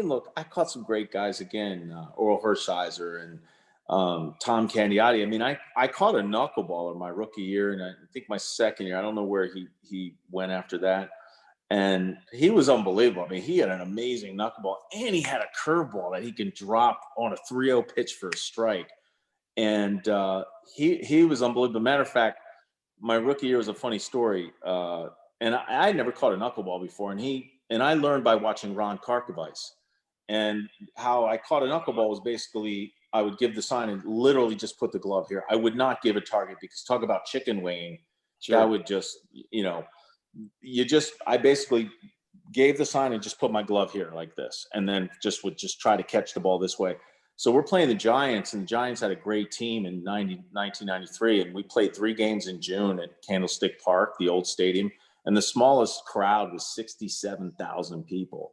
look, I caught some great guys again, Oral Hershiser and Tom Candiotti. I caught a knuckleballer my rookie year, and I think my second year. I don't know where he went after that, and he was unbelievable. He had an amazing knuckleball, and he had a curveball that he can drop on a 3-0 pitch for a strike, and he was unbelievable. Matter of fact, my rookie year was a funny story, and I never caught a knuckleball before, and I learned by watching Ron Karkovice, and how I caught a knuckleball was basically I would give the sign and literally just put the glove here. I would not give a target, because talk about chicken winging. Sure. I would just, I basically gave the sign and just put my glove here like this, and then would try to catch the ball this way. So we're playing the Giants, and the Giants had a great team in 1993, and we played 3 games in June at Candlestick Park, the old stadium, and the smallest crowd was 67,000 people.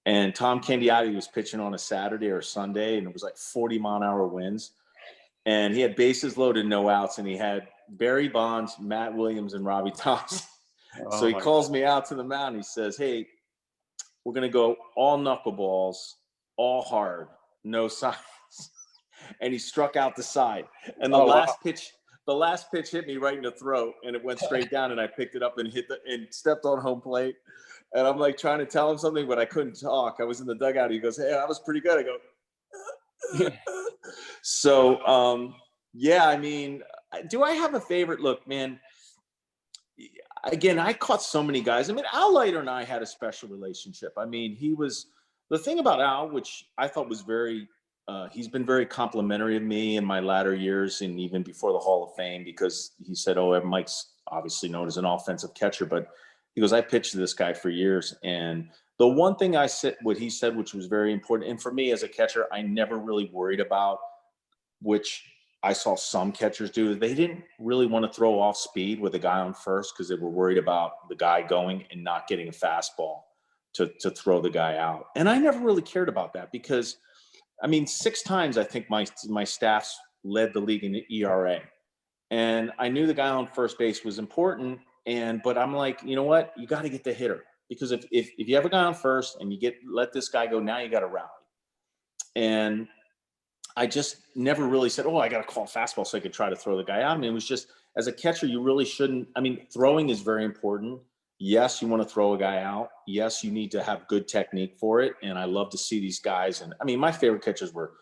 And Tom Candiotti was pitching on a Saturday or Sunday, and it was like 40-mile-an-hour winds. And he had bases loaded, no outs, and he had Barry Bonds, Matt Williams, and Robbie Thompson. So he calls me out to the mound. He says, hey, we're going to go all knuckleballs, all hard, no signs. And he struck out the side. And the last pitch hit me right in the throat, and it went straight down, and I picked it up and stepped on home plate. And I'm like trying to tell him something, but I couldn't talk. I was in the dugout. He goes, "Hey, that was pretty good." I go, so, yeah, I mean, do I have a favorite? Look, man, again, I caught so many guys. I mean, Al Leiter and I had a special relationship. I mean, the thing about Al, which I thought was he's been very complimentary of me in my latter years and even before the Hall of Fame, because he said, "Oh, Mike's obviously known as an offensive catcher," but he goes, "I pitched to this guy for years." And the one thing what he said, which was very important, and for me as a catcher, I never really worried about, which I saw some catchers do. They didn't really want to throw off speed with a guy on first because they were worried about the guy going and not getting a fastball to throw the guy out. And I never really cared about that because, I mean, 6 times I think my staffs led the league in the ERA. And I knew the guy on first base was important. But I'm like, you know what? You got to get the hitter, because if you have a guy on first and let this guy go, now you got to rally. And I just never really said, "Oh, I got to call fastball so I could try to throw the guy out." I mean, it was just, as a catcher, you really shouldn't. I mean, throwing is very important. Yes, you want to throw a guy out. Yes, you need to have good technique for it. And I love to see these guys. And I mean, my favorite catchers were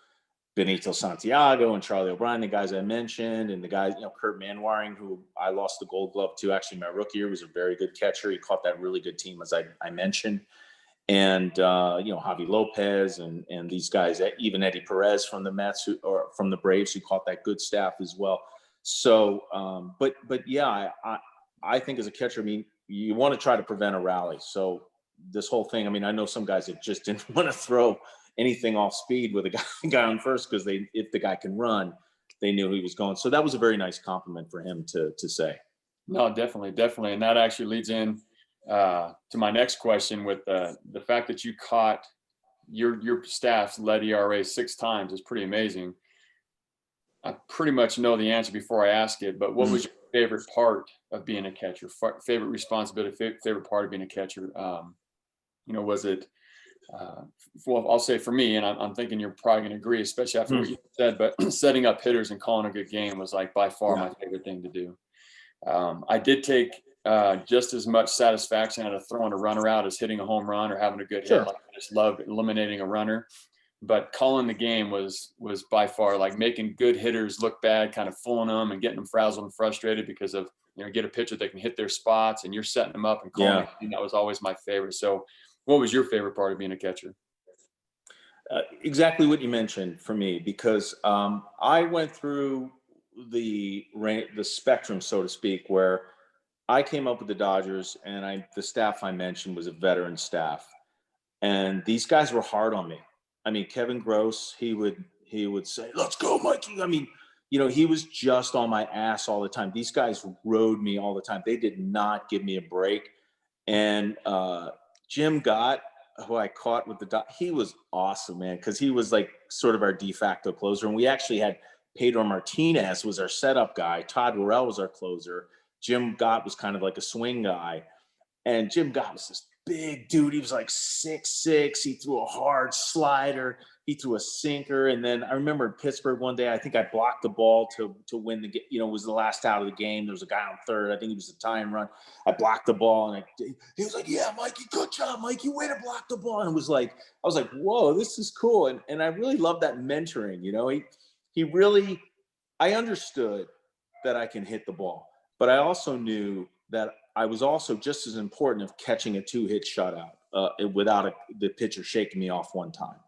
Benito Santiago and Charlie O'Brien, the guys I mentioned, and the guys, Kurt Manwaring, who I lost the Gold Glove to. Actually, my rookie year, was a very good catcher. He caught that really good team, as I mentioned. And Javi Lopez and these guys, even Eddie Perez from the Mets or from the Braves, who caught that good staff as well. So, but yeah, I think as a catcher, I mean, you want to try to prevent a rally. So this whole thing, I mean, I know some guys that just didn't want to throw anything off speed with a guy on first, because if the guy can run, they knew he was going. So that was a very nice compliment for him to say. No, definitely, and that actually leads in to my next question with the fact that you caught your staff's led ERA 6 times is pretty amazing. I pretty much know the answer before I ask it, but what was your favorite part of being a catcher? Favorite responsibility, favorite part of being a catcher? Was it? Well, I'll say for me, and I'm thinking you're probably going to agree, especially after what you said. But setting up hitters and calling a good game was like by far my favorite thing to do. I did take just as much satisfaction out of throwing a runner out as hitting a home run or having a good hit. Like, I just loved eliminating a runner. But calling the game was by far, like, making good hitters look bad, kind of fooling them and getting them frazzled and frustrated because of, get a pitcher that can hit their spots and you're setting them up and calling. That was always my favorite. So what was your favorite part of being a catcher? Exactly what you mentioned for me, because I went through the spectrum, so to speak, where I came up with the Dodgers, and the staff I mentioned was a veteran staff, and these guys were hard on me. I mean, Kevin Gross, he would say, "Let's go, Mikey." I mean, he was just on my ass all the time. These guys rode me all the time. They did not give me a break. And Jim Gott, who I caught with he was awesome, man, because he was like sort of our de facto closer. And we actually had Pedro Martinez was our setup guy. Todd Worrell was our closer. Jim Gott was kind of like a swing guy. And Jim Gott was this big dude. He was like 6'6". He threw a hard slider. He threw a sinker. And then I remember in Pittsburgh one day, I think I blocked the ball to win the game. It was the last out of the game. There was a guy on third. I think it was a tying run. I blocked the ball, and he was like, "Yeah, Mikey, good job, Mikey. Way to block the ball." And I was like, "Whoa, this is cool." And I really love that mentoring. He really, I understood that I can hit the ball, but I also knew that I was also just as important of catching a 2-hit shutout without the pitcher shaking me off one time.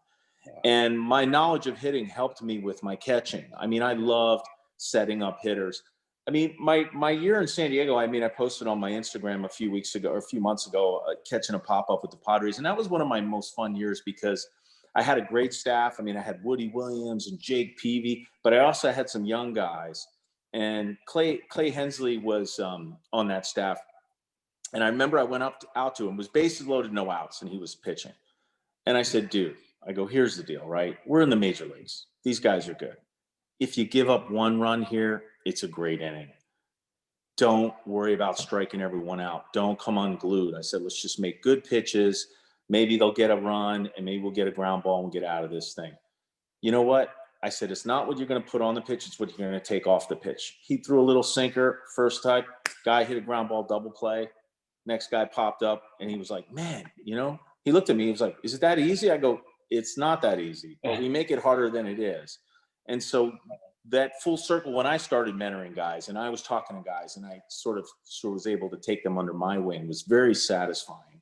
And my knowledge of hitting helped me with my catching. I mean, I loved setting up hitters. I mean, my year in San Diego, I mean, I posted on my Instagram a few months ago, catching a pop-up with the Padres. And that was one of my most fun years because I had a great staff. I mean, I had Woody Williams and Jake Peavy, but I also had some young guys. And Clay Hensley was on that staff. And I remember I went out to him, was bases loaded, no outs, and he was pitching. And I said, "Dude," I go, "here's the deal, right? We're in the major leagues. These guys are good. If you give up one run here, it's a great inning. Don't worry about striking everyone out. Don't come unglued." I said, "Let's just make good pitches. Maybe they'll get a run, and maybe we'll get a ground ball and get out of this thing." You know what? I said, "It's not what you're going to put on the pitch. It's what you're going to take off the pitch." He threw a little sinker, first type. Guy hit a ground ball, double play. Next guy popped up and he was like, man, you know, he looked at me. He was like, is it that easy? I go, it's not that easy, but we make it harder than it is. And so that full circle, when I started mentoring guys and I was talking to guys and I sort of was able to take them under my wing, was very satisfying.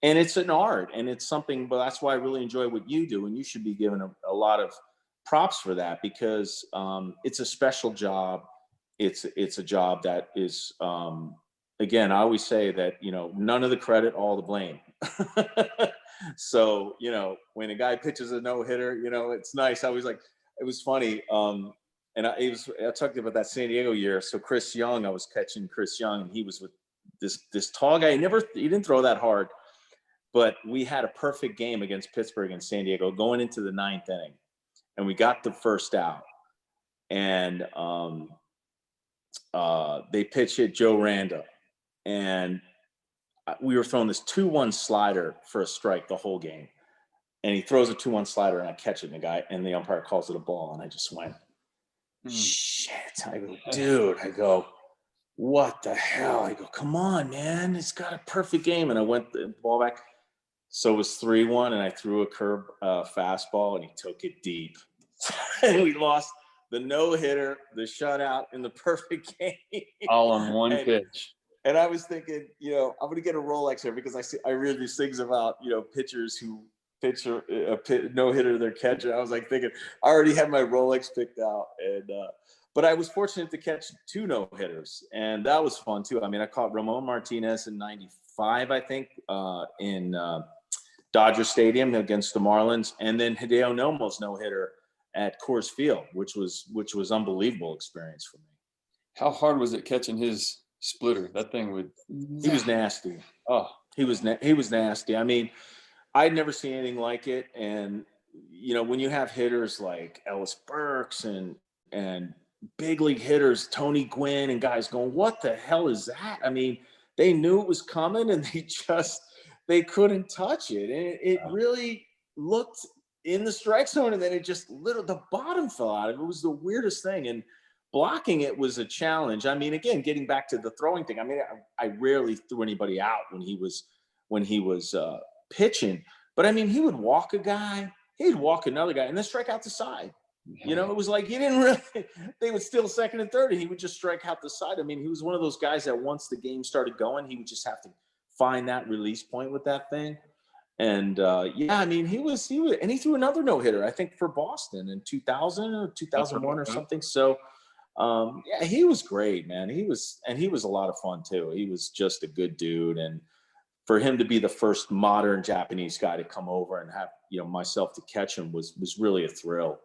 And it's an art and it's something, but that's why I really enjoy what you do. And you should be given a lot of props for that, because it's a special job. It's a job that is, again, I always say that, you know, none of the credit, all the blame. So, you know, when a guy pitches a no-hitter, you know, it's nice. I was like, it was funny. And I talked about that San Diego year. So Chris Young, I was catching Chris Young, and he was with this tall guy. He didn't throw that hard, but we had a perfect game against Pittsburgh and San Diego going into the 9th inning, and we got the first out. And they pitch hit Joe Randa, and we were throwing this 2-1 slider for a strike the whole game. And he throws a 2-1 slider, and I catch it, and the umpire calls it a ball, and I just went, shit. I go, dude, I go, what the hell? I go, come on, man. It's got a perfect game. And I went the ball back. So it was 3-1, and I threw a curve fastball, and he took it deep. And we lost the no-hitter, the shutout, and the perfect game. All on one pitch. And I was thinking, you know, I'm going to get a Rolex here, because I read these things about, you know, pitchers who pitch a no-hitter to their catcher. I was like thinking, I already had my Rolex picked out. And but I was fortunate to catch 2 no-hitters, and that was fun too. I mean, I caught Ramon Martinez in 95, I think, in Dodger Stadium against the Marlins, and then Hideo Nomo's no-hitter at Coors Field, which was unbelievable experience for me. How hard was it catching his splitter? That thing would. He was nasty. Oh, he was nasty. I mean, I'd never seen anything like it. And, you know, when you have hitters like Ellis Burks and big league hitters, Tony Gwynn, and guys going, what the hell is that? I mean, they knew it was coming, and they couldn't touch it. And it really looked in the strike zone, and then it just the bottom fell out of it. It was the weirdest thing. And blocking it was a challenge. I mean, again, getting back to the throwing thing, I mean, I rarely threw anybody out when he was pitching, but I mean, he would walk a guy, he'd walk another guy, and then strike out the side. You know, it was like they would steal second and third, and he would just strike out the side. I mean, he was one of those guys that once the game started going, he would just have to find that release point with that thing. And yeah, I mean, he was, and he threw another no-hitter, I think, for Boston in 2000 or 2001 or something. So yeah, he was great, man. He was a lot of fun too. He was just a good dude. And for him to be the first modern Japanese guy to come over and have, you know, myself to catch him was really a thrill.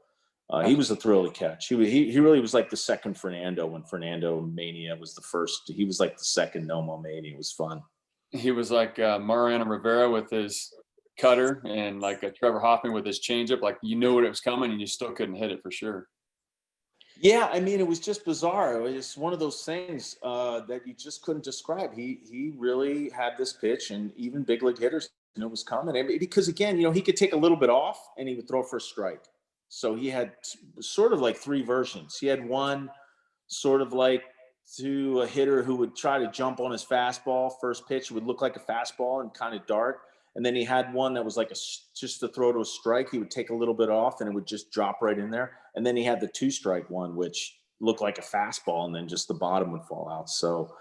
He was a thrill to catch. He really was like the second Fernando when Fernando Mania was the first. He was like the second Nomo Mania. It was fun. He was like Mariano Rivera with his cutter, and like Trevor Hoffman with his changeup. Like, you knew what it was coming, and you still couldn't hit it for sure. Yeah, I mean, it was just bizarre. It was one of those things that you just couldn't describe. He really had this pitch, and even big league hitters knew it was coming. I mean, because again, you know, he could take a little bit off, and he would throw for a strike. So he had sort of like 3 versions. He had one sort of like to a hitter who would try to jump on his fastball. First pitch would look like a fastball and kind of dart. And then he had one that was like just to throw to a strike. He would take a little bit off, and it would just drop right in there. And then he had the 2-strike one, which looked like a fastball, and then just the bottom would fall out. So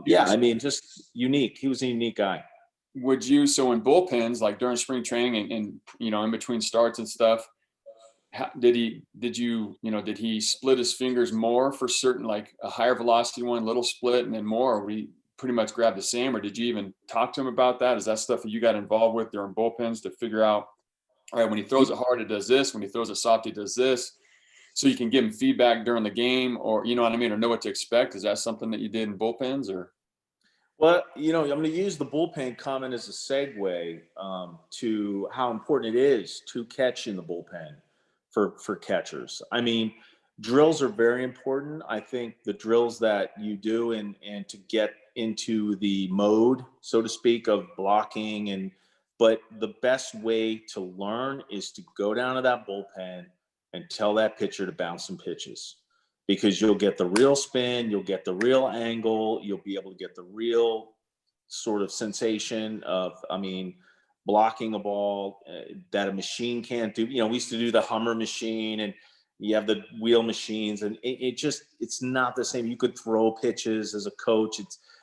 yeah, I mean, just unique. He was a unique guy. Would you, so in bullpens, like during spring training and you know, in between starts and stuff, did he split his fingers more for certain, like a higher velocity one, little split, and then more, or we pretty much grab the same? Or did you even talk to him about that? Is that stuff that you got involved with during bullpens to figure out, all right, when he throws it hard, it does this, when he throws it soft, it does this, so you can give him feedback during the game, or you know what I mean, or know what to expect? Is that something that you did in bullpens? Or well, you know, I'm going to use the bullpen comment as a segue to how important it is to catch in the bullpen for catchers. I mean, drills are very important. I think the drills that you do and to get into the mode, so to speak, of blocking, but the best way to learn is to go down to that bullpen and tell that pitcher to bounce some pitches, because you'll get the real spin, you'll get the real angle, you'll be able to get the real sort of sensation of, I mean, blocking a ball that a machine can't do. You know, we used to do the Hummer machine, and you have the wheel machines, and it's not the same. You could throw pitches as a coach.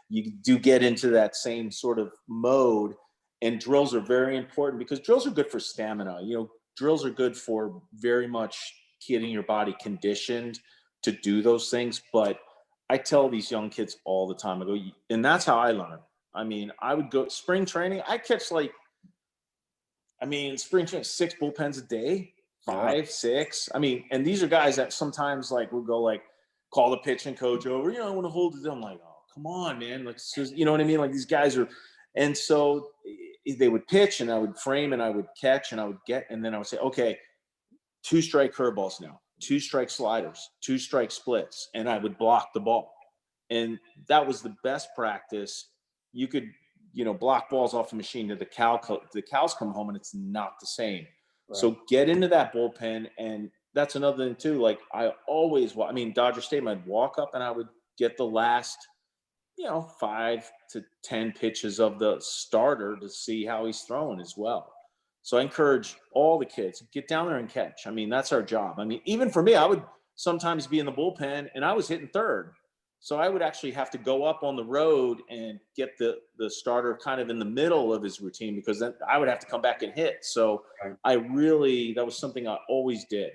You do get into that same sort of mode, and drills are very important because drills are good for stamina. You know, drills are good for very much getting your body conditioned to do those things. But I tell these young kids all the time, I go, and that's how I learn. I mean, I would go spring training. I catch spring training, 6 bullpens a day, 5, 6. I mean, and these are guys that sometimes will go call the pitching coach over, I want to hold it. I'm like, oh, come on, man. You know what I mean? Like these guys are, and so they would pitch and I would frame and I would catch and I would get, and then I would say, okay, 2 strike curveballs now, 2 strike sliders, 2 strike splits, and I would block the ball. And that was the best practice. You could, block balls off the machine to the cows come home and it's not the same. Right. So get into that bullpen. And that's another thing too. Dodger Stadium, I'd walk up and I would get the last, 5 to 10 pitches of the starter to see how he's throwing as well. So I encourage all the kids, get down there and catch. I mean, that's our job. I mean, even for me, I would sometimes be in the bullpen and I was hitting third. So I would actually have to go up on the road and get the starter kind of in the middle of his routine, because then I would have to come back and hit. So that was something I always did.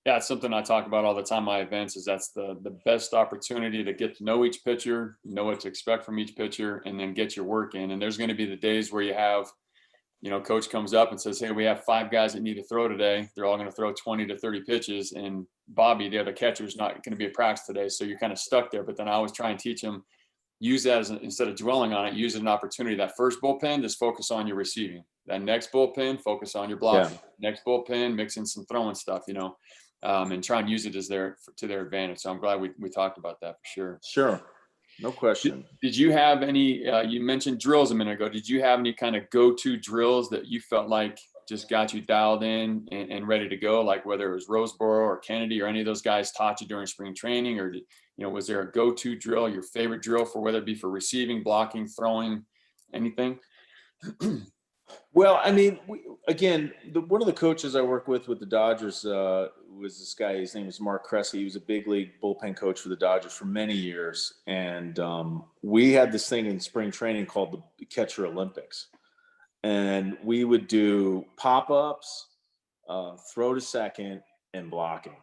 Yeah, it's something I talk about all the time at my events, is that's the best opportunity to get to know each pitcher, know what to expect from each pitcher, and then get your work in. And there's going to be the days where you have, coach comes up and says, hey, we have 5 guys that need to throw today. They're all going to throw 20 to 30 pitches. And Bobby, the other catcher, is not going to be at practice today. So you're kind of stuck there. But then I always try and teach them, use that instead of dwelling on it, use it as an opportunity. That first bullpen, just focus on your receiving. That next bullpen, focus on your blocking. Yeah. Next bullpen, mix in some throwing stuff, and try and use it to their advantage. So I'm glad we talked about that for sure. Sure. No question. Did you have any, you mentioned drills a minute ago. Did you have any kind of go-to drills that you felt like just got you dialed in and ready to go? Like whether it was Roseboro or Kennedy or any of those guys taught you during spring training, or was there a go-to drill, your favorite drill, for whether it be for receiving, blocking, throwing, anything? Well, I mean, one of the coaches I work with the Dodgers was this guy. His name was Mark Cressy. He was a big league bullpen coach for the Dodgers for many years. And we had this thing in spring training called the Catcher Olympics. And we would do pop-ups, throw to second, and blocking.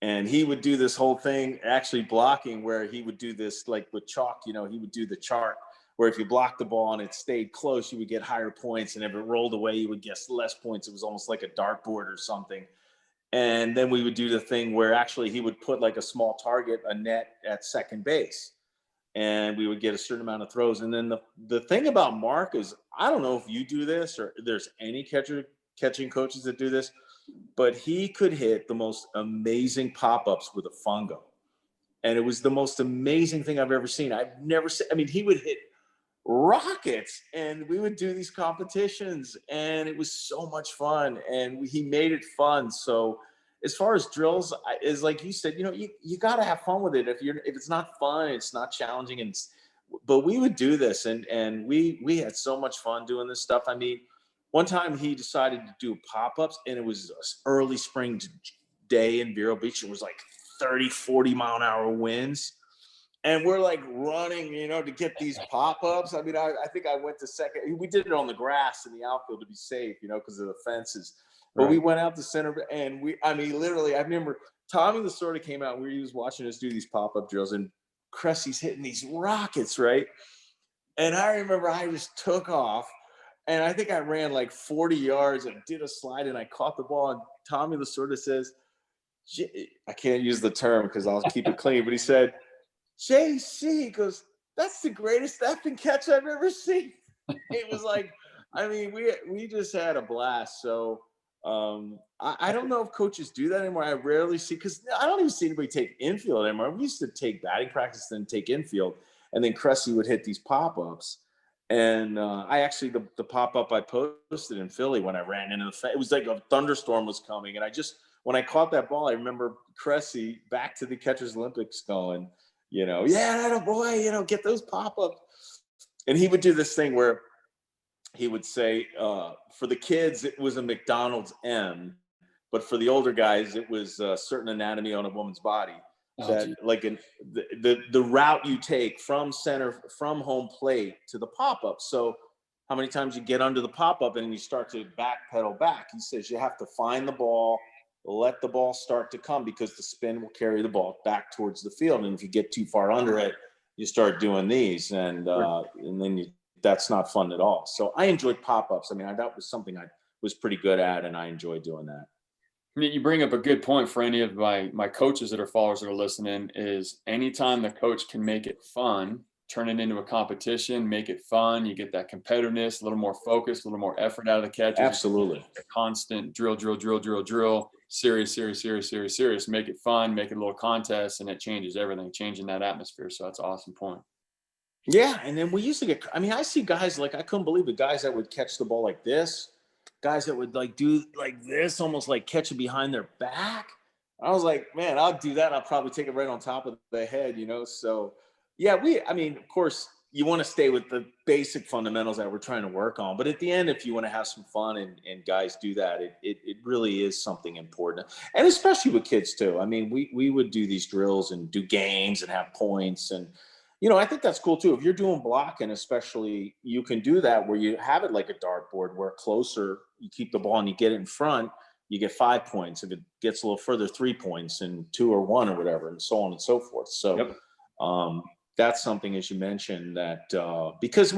And he would do this whole thing, actually blocking, where he would do this like with chalk, he would do the chart, where if you blocked the ball and it stayed close, you would get higher points. And if it rolled away, you would get less points. It was almost like a dartboard or something. And then we would do the thing where actually he would put like a small target, a net at second base. And we would get a certain amount of throws. And then the thing about Mark is, I don't know if you do this or there's any catching coaches that do this, but he could hit the most amazing pop-ups with a fungo. And it was the most amazing thing I've ever seen. I've never seen, he would hit rockets, and we would do these competitions, and it was so much fun, and he made it fun. So as far as drills, is like you said, you got to have fun with it. If it's not fun, it's not challenging. But we would do this, and we had so much fun doing this stuff. I mean, one time he decided to do pop-ups, and it was early spring day in Vero Beach. It was like 30, 40 mile an hour winds. And we're like running, to get these pop-ups. I mean, I think I went to second. We did it on the grass in the outfield to be safe, because of the fences. But we went out to center, and literally, I remember Tommy Lasorda came out. He was watching us do these pop-up drills, and Cressy's hitting these rockets, right? And I remember I just took off, and I think I ran like 40 yards and did a slide, and I caught the ball. And Tommy Lasorda says, I can't use the term because I'll keep it clean, but he said, JC, goes, that's the greatest effing catch I've ever seen. It was like, we just had a blast. So I don't know if coaches do that anymore. I rarely see, because I don't even see anybody take infield anymore. We used to take batting practice, then take infield, and then Cressy would hit these pop-ups. And I actually, the pop-up I posted in Philly when I ran into the fence, it was like a thunderstorm was coming. And when I caught that ball, I remember Cressy back to the Catcher's Olympics going, yeah, that boy, get those pop-ups. And he would do this thing where he would say, for the kids, it was a McDonald's M, but for the older guys, it was a certain anatomy on a woman's body. That like the route you take from home plate to the pop-up. So how many times you get under the pop-up and you start to backpedal back. He says you have to find the ball, let the ball start to come, because the spin will carry the ball back towards the field. And if you get too far under it, you start doing these, and then that's not fun at all. So I enjoyed pop-ups. I mean, that was something I was pretty good at, and I enjoyed doing that. I mean, you bring up a good point for any of my coaches that are followers that are listening, is anytime the coach can make it fun, turn it into a competition, make it fun, you get that competitiveness, a little more focus, a little more effort out of the catchers. Absolutely. A constant drill, serious, make it fun, make it a little contest, and it changes everything, changing that atmosphere. So that's an awesome point. Yeah, and then we used to get, I mean, I see guys like, I couldn't believe it, guys that would catch the ball like this, guys that would like do like this, almost like catch it behind their back. I was like, man, I'll do that. I'll probably take it right on top of the head, you know? So yeah, I mean, of course you want to stay with the basic fundamentals that we're trying to work on. But at the end, if you want to have some fun and guys do that, it really is something important. And especially with kids too. I mean, we would do these drills and do games and have points, and you know, I think that's cool too. If you're doing blocking, especially, you can do that where you have it like a dartboard, where closer you keep the ball and you get it in front, you get 5 points. If it gets a little further, 3 points, and 2 or 1 or whatever, and so on and so forth. So that's something, as you mentioned, that because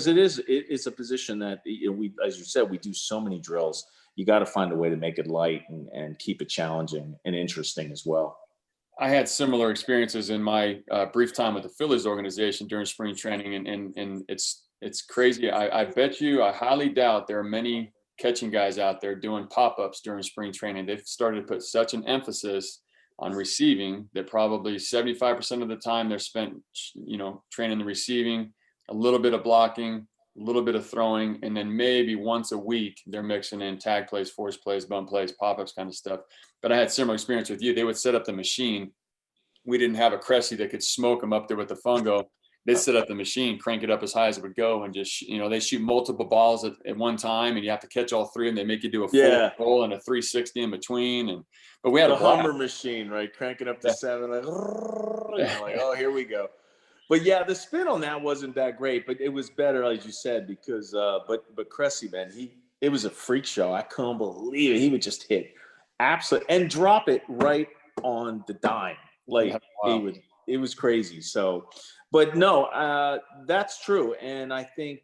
it is a position that, you know, we, as you said, we do so many drills. You got to find a way to make it light and keep it challenging and interesting as well. I had similar experiences in my brief time with the Phillies organization during spring training, and it's crazy. I bet you, I highly doubt there are many catching guys out there doing pop-ups during spring training. They've started to put such an emphasis on receiving that probably 75% of the time they're spent, you know, training the receiving, a little bit of blocking, a little bit of throwing, and then maybe once a week they're mixing in tag plays, force plays, bump plays, pop-ups kind of stuff. But I had similar experience with you. They would set up the machine. We didn't have a Cressy that could smoke them up there with the fungo. They'd set up the machine, crank it up as high as it would go, and just, you know, they shoot multiple balls at one time, and you have to catch all three, and they make you do a full roll and a 360 in between. But we had the a blast. Hummer machine, right? Crank it up to 7, like, like, oh, here we go. But yeah, the spin on that wasn't that great, but it was better, as you said, because but Cressy, man, it was a freak show. I couldn't believe it. He would just hit absolutely and drop it right on the dime. Like it was crazy. So, but no, that's true. And I think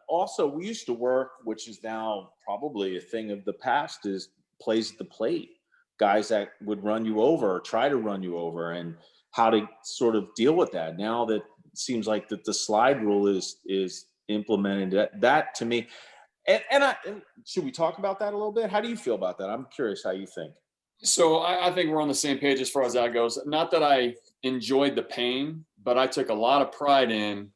also we used to work, which is now probably a thing of the past, is plays at the plate. Guys that would run you over or try to run you over, and how to sort of deal with that. Now that it seems like that the slide rule is implemented, that to me, and should we talk about that a little bit? How do you feel about that? I'm curious how you think. So I think we're on the same page as far as that goes. Not that I enjoyed the pain, but I took a lot of pride in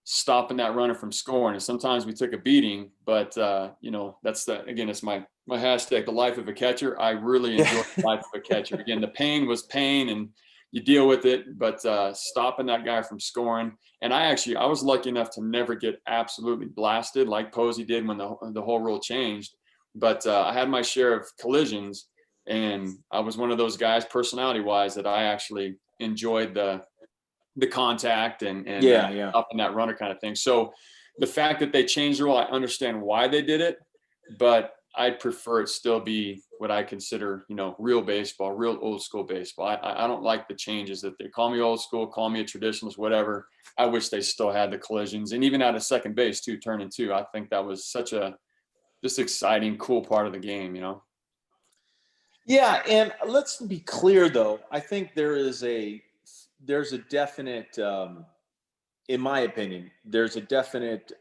stopping that runner from scoring. And sometimes we took a beating, but you know, that's it's my hashtag, the life of a catcher. I really enjoyed the life of a catcher. Again, the pain was pain and you deal with it, but stopping that guy from scoring. And I was lucky enough to never get absolutely blasted like Posey did when the whole rule changed. But I had my share of collisions, and I was one of those guys, personality wise, that I actually enjoyed the contact and up in that runner kind of thing. So the fact that they changed the rule, I understand why they did it, but I'd prefer it still be what I consider, you know, real baseball, real old school baseball. I don't like the changes that they call me old school, call me a traditionalist, whatever. I wish they still had the collisions, and even out of second base too, turning two. I think that was such a just exciting, cool part of the game, you know? Yeah. And let's be clear though. I think there's a definite, in my opinion, there's a definite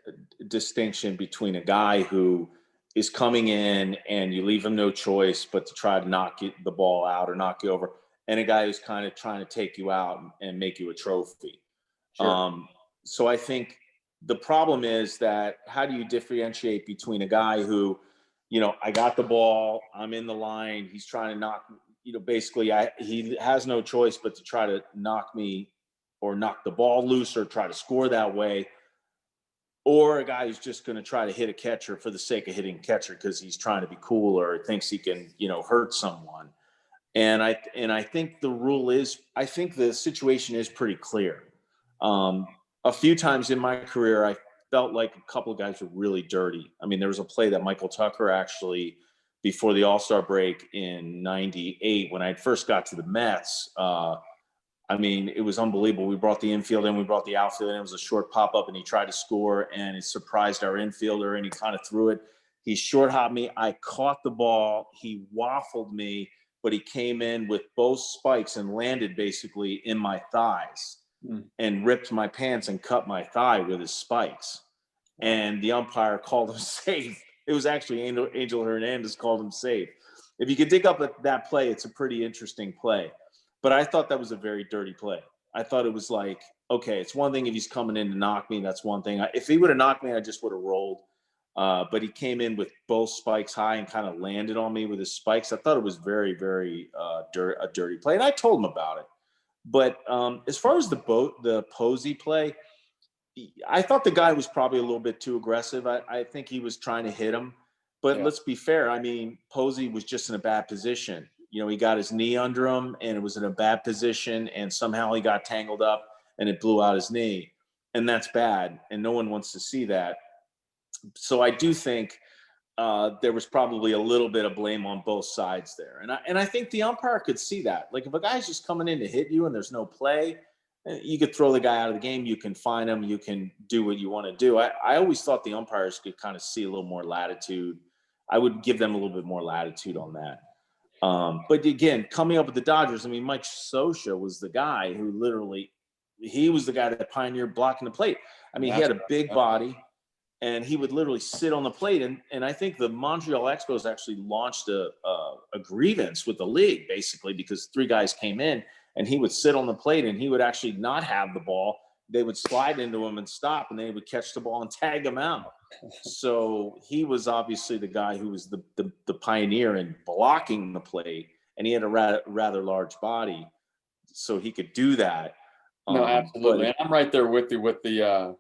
distinction between a guy who is coming in and you leave him no choice but to try to knock the ball out or knock you over, and a guy who's kind of trying to take you out and make you a trophy. Sure. So I think the problem is that how do you differentiate between a guy who, you know, I got the ball, I'm in the line, he's trying to knock, you know, basically he has no choice but to try to knock me or knock the ball loose or try to score that way. or a guy who's just going to try to hit a catcher for the sake of hitting catcher because he's trying to be cool or thinks he can, hurt someone. And I think the rule is, I think the situation is pretty clear. A few times in my career, I felt like a couple of guys were really dirty. I mean, there was a play that Michael Tucker actually, before the All-Star break in '98, when I first got to the Mets, I mean, it was unbelievable. We brought the infield in, we brought the outfield in. It was a short pop-up, and he tried to score, and it surprised our infielder, and he kind of threw it. He short-hopped me. I caught the ball. He waffled me, but he came in with both spikes and landed basically in my thighs and ripped my pants and cut my thigh with his spikes. And the umpire called him safe. It was actually Angel Hernandez called him safe. If you could dig up that play, it's a pretty interesting play. But I thought that was a very dirty play. I thought it was like, okay, it's one thing if he's coming in to knock me. That's one thing. If he would have knocked me, I just would have rolled. But he came in with both spikes high and kind of landed on me with his spikes. I thought it was very, very a dirty play. And I told him about it. But as far as the Posey play, I thought the guy was probably a little bit too aggressive. I think he was trying to hit him. But let's be fair. I mean, Posey was just in a bad position. He got his knee under him, and it was in a bad position, and somehow he got tangled up, and it blew out his knee. And that's bad, and no one wants to see that. So I do think there was probably a little bit of blame on both sides there. And I think the umpire could see that. Like, if a guy's just coming in to hit you and there's no play, you could throw the guy out of the game. You can fine him. You can do what you want to do. I always thought the umpires could kind of see a little more latitude. I would give them a little bit more latitude on that. But again, coming up with the Dodgers, I mean, Mike Scioscia was the guy who he was the guy that pioneered blocking the plate. I mean, he had a big body, and he would literally sit on the plate. And I think the Montreal Expos actually launched a grievance with the league, basically, because three guys came in, and he would sit on the plate, and he would actually not have the ball. They would slide into him and stop, and they would catch the ball and tag him out. So he was obviously the guy who was the pioneer in blocking the play, and he had a rather large body, so he could do that. No, absolutely. And I'm right there with you with the,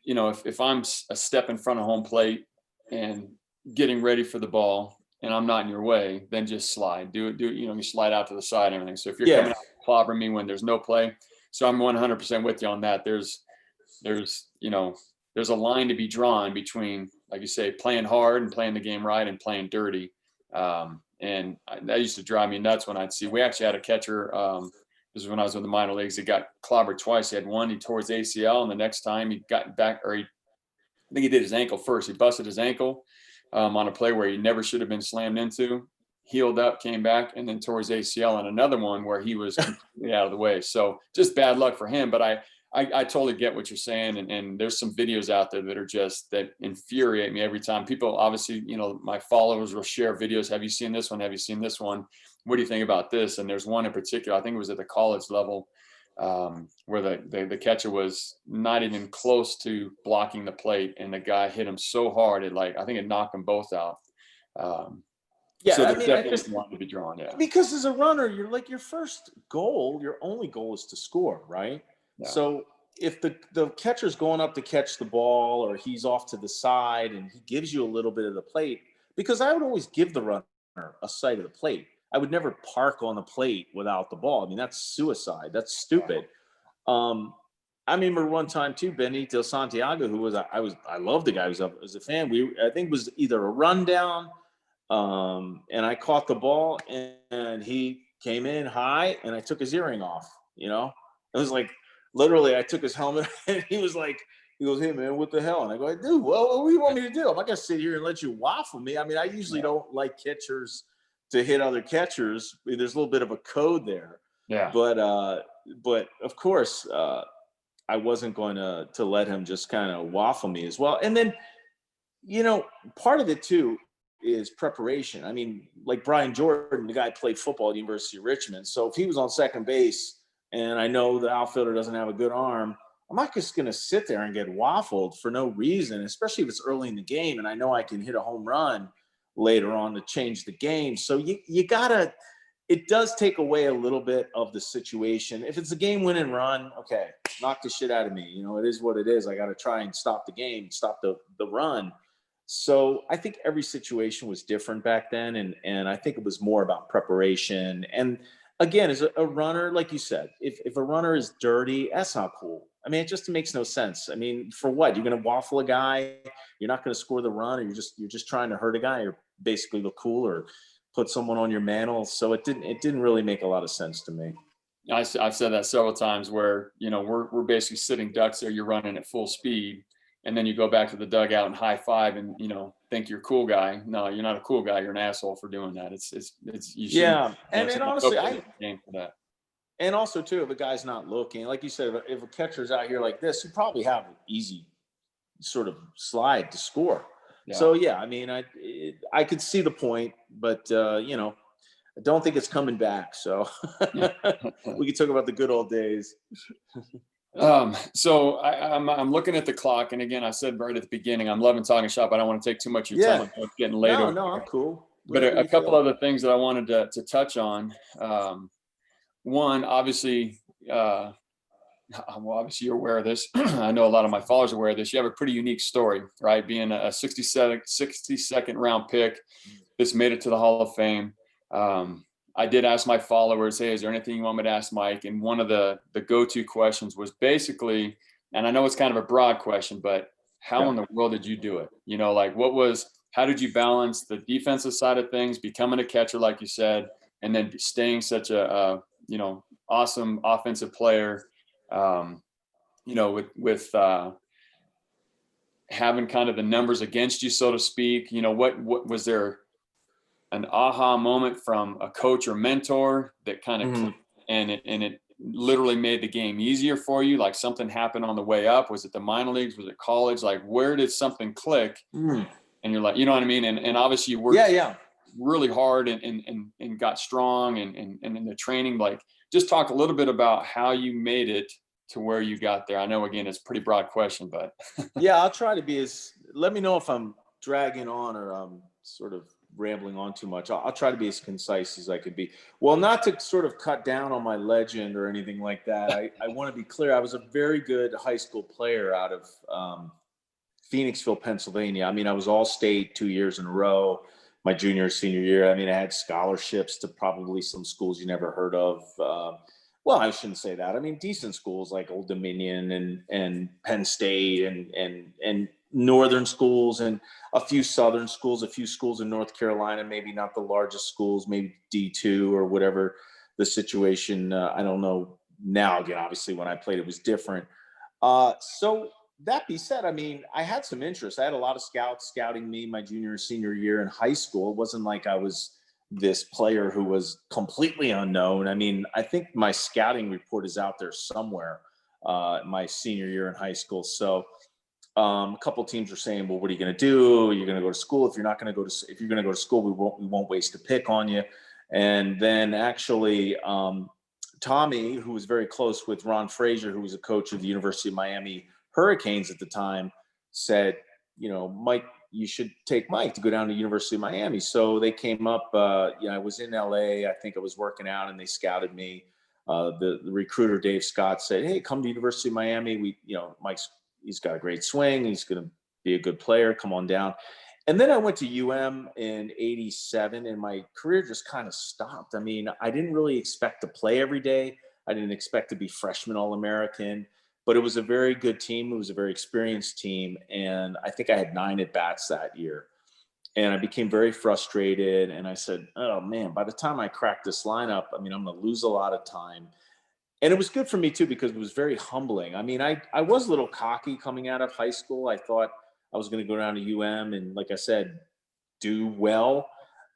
if I'm a step in front of home plate and getting ready for the ball and I'm not in your way, then just slide. Do it. You slide out to the side and everything. So if you're coming out clobbering me when there's no play, so I'm 100% with you on that. There's a line to be drawn between, like you say, playing hard and playing the game right and playing dirty. And that used to drive me nuts when I'd see. We actually had a catcher. This is when I was in the minor leagues. He got clobbered twice. He had one, he tore his ACL, and the next time he got back, I think he did his ankle first. He busted his ankle on a play where he never should have been slammed into. Healed up, came back, and then tore his ACL on another one where he was completely out of the way. So just bad luck for him. But I totally get what you're saying. And there's some videos out there that are that infuriate me every time. People, obviously, my followers will share videos. Have you seen this one? Have you seen this one? What do you think about this? And there's one in particular, I think it was at the college level, where the catcher was not even close to blocking the plate. And the guy hit him so hard, I think it knocked them both out. So I just wanted to be drawn. Yeah. Because as a runner, you're like, your only goal is to score, right? Yeah. So if the catcher's going up to catch the ball, or he's off to the side and he gives you a little bit of the plate, because I would always give the runner a sight of the plate. I would never park on the plate without the ball. I mean, that's suicide. That's stupid. I remember one time too, Benito Santiago, who I loved the guy. I was a fan. I think it was either a rundown, and I caught the ball, and he came in high, and I took his earring off. It was like, literally, I took his helmet, and he goes, "Hey man, what the hell?" And I go, "Dude, well, what do you want me to do? I'm not gonna sit here and let you waffle me." I mean, I usually don't like catchers to hit other catchers. There's a little bit of a code there. Yeah. But of course, I wasn't going to let him just kind of waffle me as well. And then, part of it too is preparation. I mean, like Brian Jordan, the guy played football at the University of Richmond. So if he was on second base and I know the outfielder doesn't have a good arm, I'm not just going to sit there and get waffled for no reason, especially if it's early in the game and I know I can hit a home run later on to change the game. So it does take away a little bit of the situation. If it's a game winning run, okay, knock the shit out of me. You know, it is what it is. I got to try and stop the game, stop the run. So I think every situation was different back then. And I think it was more about preparation. And again, as a runner, like you said, if a runner is dirty, that's not cool. I mean, it just makes no sense. I mean, for what? You're going to waffle a guy. You're not going to score the run, or you're just trying to hurt a guy, or basically look cool, or put someone on your mantle. So it didn't really make a lot of sense to me. I've said that several times where, you know, we're basically sitting ducks there. You're running at full speed, and then you go back to the dugout and high five and, you know, think you're a cool guy. No, you're not a cool guy. You're an asshole for doing that. It's you should. Yeah. And honestly, game for that. And also too, if a guy's not looking, like you said, if a catcher's out here like this, you probably have an easy sort of slide to score. Yeah. So yeah, I mean, I could see the point, but you know, I don't think it's coming back. So we could talk about the good old days. So I'm looking at the clock, and again, I said right at the beginning, I'm loving talking shop. I don't want to take too much of your time. It's getting late. No, I'm cool. But a couple other things that I wanted to touch on. One, obviously, well, obviously you're aware of this. I know a lot of my followers are aware of this. You have a pretty unique story, right? Being a 62nd round pick, this made it to the Hall of Fame. I did ask my followers, hey, is there anything you want me to ask Mike? And one of the go-to questions was basically, and I know it's kind of a broad question, but how in the world did you do it? You know, like how did you balance the defensive side of things, becoming a catcher, like you said, and then staying such a you know, awesome offensive player, you know, with having kind of the numbers against you, so to speak. You know, what was there an aha moment from a coach or mentor that kind of clicked, and it literally made the game easier for you? Like something happened on the way up? Was it the minor leagues? Was it college? Like where did something click? And you're like, you know what I mean? And obviously you worked really hard and got strong and in the training. Like just talk a little bit about how you made it to where you got there. I know, again, it's a pretty broad question, but yeah, I'll try to be let me know if I'm dragging on or I'm sort of rambling on too much. I'll try to be as concise as I could be. Well, not to sort of cut down on my legend or anything like that. I want to be clear. I was a very good high school player out of Phoenixville, Pennsylvania. I mean, I was all state 2 years in a row, my junior, senior year. I mean, I had scholarships to probably some schools you never heard of. Well, I shouldn't say that. I mean, decent schools like Old Dominion and Penn State and northern schools and a few southern schools, a few schools in North Carolina, maybe not the largest schools, maybe D2 or whatever the situation. I don't know now. Again, obviously when I played, it was different. So that being said, I mean, I had some interest. I had a lot of scouts scouting me my junior, senior year in high school. It wasn't like I was this player who was completely unknown. I mean, I think my scouting report is out there somewhere, my senior year in high school. So a couple of teams were saying, well, what are you going to do? You're going to go to school. If you're not going to if you're going to go to school, we won't waste a pick on you. And then actually, Tommy, who was very close with Ron Frazier, who was a coach of the University of Miami Hurricanes at the time, said, you know, Mike, you should take Mike to go down to University of Miami. So they came up, I was in LA. I think I was working out and they scouted me. The recruiter, Dave Scott, said, hey, come to University of Miami. He's got a great swing. He's going to be a good player. Come on down. And then I went to UM in '87 and my career just kind of stopped. I mean, I didn't really expect to play every day. I didn't expect to be freshman All-American, but it was a very good team. It was a very experienced team. And I think I had 9 at-bats that year. And I became very frustrated. And I said, oh, man, by the time I crack this lineup, I mean, I'm going to lose a lot of time. And it was good for me, too, because it was very humbling. I mean, I was a little cocky coming out of high school. I thought I was going to go down to UM and, like I said, do well.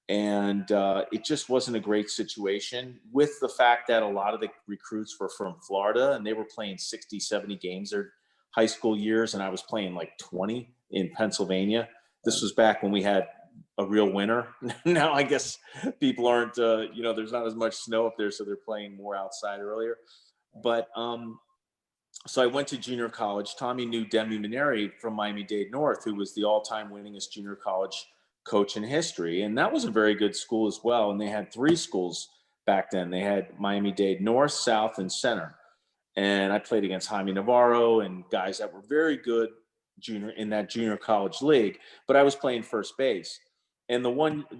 And it just wasn't a great situation, with the fact that a lot of the recruits were from Florida and they were playing 60, 70 games their high school years. And I was playing like 20 in Pennsylvania. This was back when we had a real winter. Now, I guess people aren't, there's not as much snow up there, so they're playing more outside earlier. But so I went to junior college. Tommy knew Demi Maneri from Miami-Dade North, who was the all-time winningest junior college coach in history. And that was a very good school as well. And they had 3 schools back then. They had Miami-Dade North, South, and Center. And I played against Jaime Navarro and guys that were very good in that junior college league, but I was playing first base. And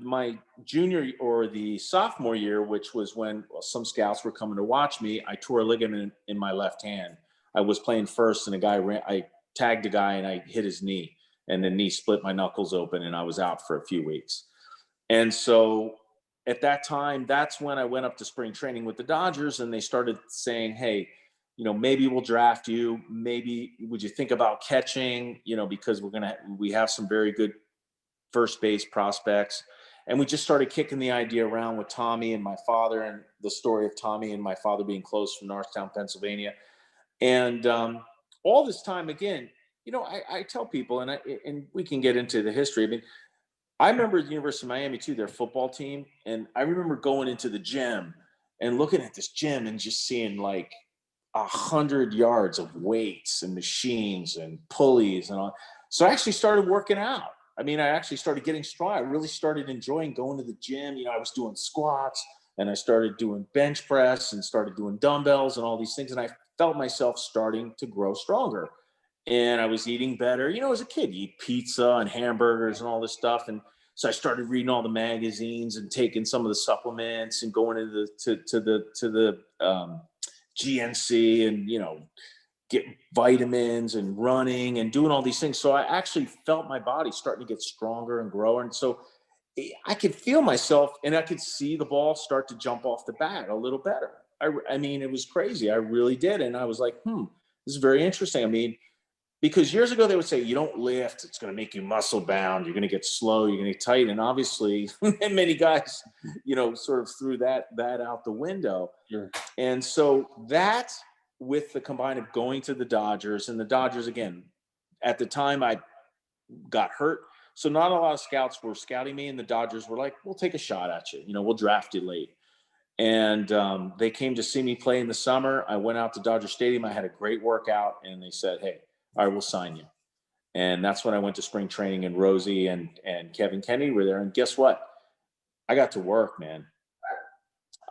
my junior or the sophomore year, which was when some scouts were coming to watch me, I tore a ligament in my left hand. I was playing first, and I tagged a guy and I hit his knee, and the knee split my knuckles open, and I was out for a few weeks. And so at that time, that's when I went up to spring training with the Dodgers, and they started saying, hey, maybe we'll draft you. Maybe would you think about catching, because we have some very good first base prospects. And we just started kicking the idea around with Tommy and my father, and the story of Tommy and my father being close from Northtown, Pennsylvania. And all this time, again, I tell people, and we can get into the history. I mean, I remember the University of Miami too, their football team. And I remember going into the gym and looking at this gym and just seeing like 100 yards of weights and machines and pulleys and all. So I actually started working out. I mean, I actually started getting strong. I really started enjoying going to the gym. I was doing squats, and I started doing bench press and started doing dumbbells and all these things. And I felt myself starting to grow stronger. And I was eating better. As a kid, you eat pizza and hamburgers and all this stuff. And so I started reading all the magazines and taking some of the supplements and going into the GNC and, get vitamins and running and doing all these things. So I actually felt my body starting to get stronger and grow. And so I could feel myself, and I could see the ball start to jump off the bat a little better. I mean, it was crazy. I really did. And I was like, this is very interesting. I mean, because years ago they would say, you don't lift, it's going to make you muscle bound. You're going to get slow. You're going to get tight. And obviously many guys, sort of threw that out the window. Sure. And so that, with the combine of going to the Dodgers, and the Dodgers, again, at the time I got hurt. So not a lot of scouts were scouting me, and the Dodgers were like, we'll take a shot at you. We'll draft you late. And they came to see me play in the summer. I went out to Dodger Stadium. I had a great workout, and they said, hey, all right, we'll sign you. And that's when I went to spring training, and Rosie and Kevin Kennedy were there. And guess what? I got to work, man.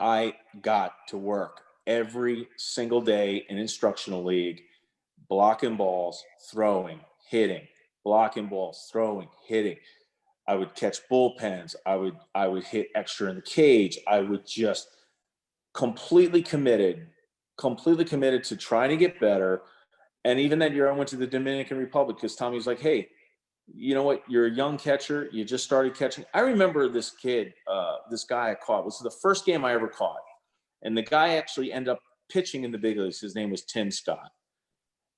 I got to work every single day in instructional league, blocking balls, throwing, hitting, blocking balls, throwing, hitting. I would catch bullpens. I would hit extra in the cage. I would just completely committed to trying to get better. And even that year I went to the Dominican Republic because Tommy was like, hey, you know what? You're a young catcher. You just started catching. I remember this kid, this guy I caught. It was the first game I ever caught. And the guy actually ended up pitching in the big leagues. His name was Tim Scott.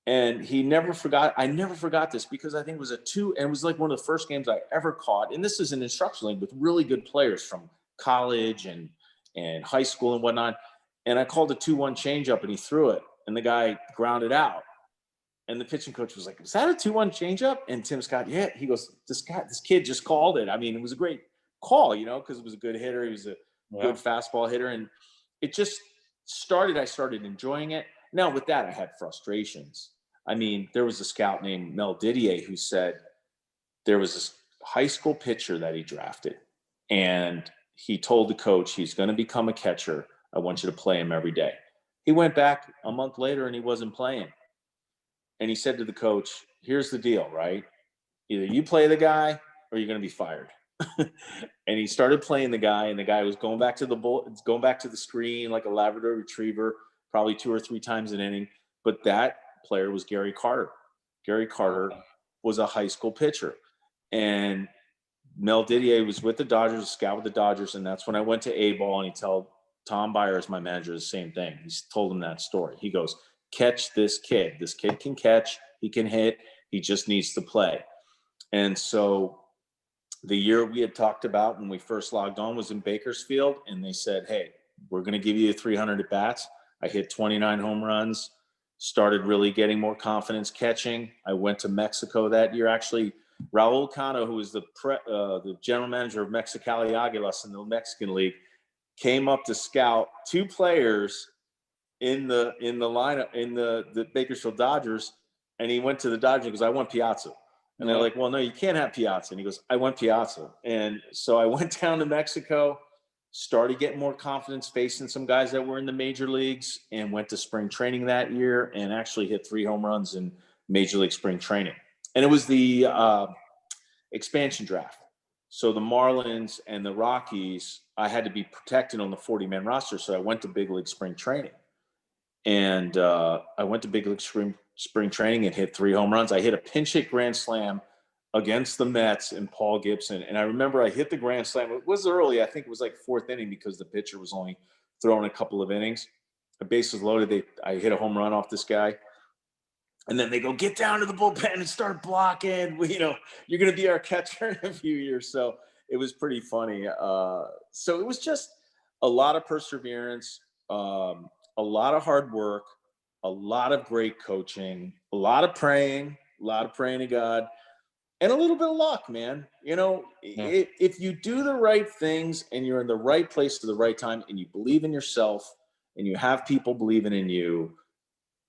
And I never forgot this because I think it was and it was like one of the first games I ever caught. And this is an instructional league with really good players from college and high school and whatnot. And I called a 2-1 changeup, and he threw it, and the guy grounded out. And the pitching coach was like, was that a 2-1 changeup? And Tim Scott, yeah. He goes, this kid just called it. I mean, it was a great call, because it was a good hitter. He was a good fastball hitter. And it just I started enjoying it. Now with that, I had frustrations. I mean, there was a scout named Mel Didier who said there was this high school pitcher that he drafted, and he told the coach he's going to become a catcher. I want you to play him every day. He went back a month later and he wasn't playing. And he said to the coach, here's the deal, right? Either you play the guy or you're going to be fired. And he started playing the guy, and the guy was going back to the screen like a Labrador retriever, probably 2 or 3 times an inning. But that player was Gary Carter. Gary Carter was a high school pitcher. And Mel Didier was with the Dodgers, a scout with the Dodgers. And that's when I went to A-ball, and he told Tom Byers, my manager, the same thing. He told him that story. He goes, catch this kid. This kid can catch. He can hit. He just needs to play. And so the year we had talked about when we first logged on was in Bakersfield, and they said, hey, we're going to give you 300 at bats. I hit 29 home runs, started really getting more confidence catching. I went to Mexico that year. Actually, Raul Cano, who was the general manager of Mexicali Águilas in the Mexican League, came up to scout 2 players in the lineup in the Bakersfield Dodgers, and he went to the Dodgers because I want Piazza. And they're like, well, no, you can't have Piazza. And he goes, I want Piazza. And so I went down to Mexico, started getting more confidence facing some guys that were in the major leagues, and went to spring training that year and actually hit 3 home runs in major league spring training. And it was the expansion draft. So the Marlins and the Rockies, I had to be protected on the 40-man roster. So I went to big league spring training. And I went to big league spring training and hit 3 home runs. I hit a pinch hit grand slam against the Mets and Paul Gibson. And I remember I hit the grand slam. It was early. I think it was like 4th inning because the pitcher was only throwing a couple of innings. The base was loaded. I hit a home run off this guy. And then they go, get down to the bullpen and start blocking. You know, you're going to be our catcher in a few years. So it was pretty funny. So it was just a lot of perseverance, a lot of hard work, a lot of great coaching, a lot of praying to God, and a little bit of luck, man. You know, if you do the right things and you're in the right place at the right time and you believe in yourself and you have people believing in you,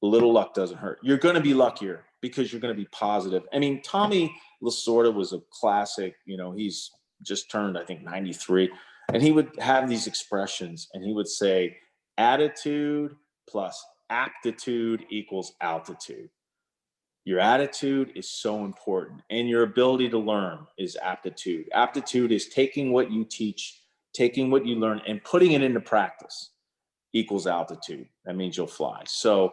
a little luck doesn't hurt. You're going to be luckier because you're going to be positive. I mean, Tommy Lasorda was a classic. You know, he's just turned, I think, 93. And he would have these expressions, and he would say, attitude plus aptitude equals altitude. Your attitude is so important, and your ability to learn is aptitude. Aptitude is taking what you teach, taking what you learn, and putting it into practice equals altitude. That means you'll fly. So,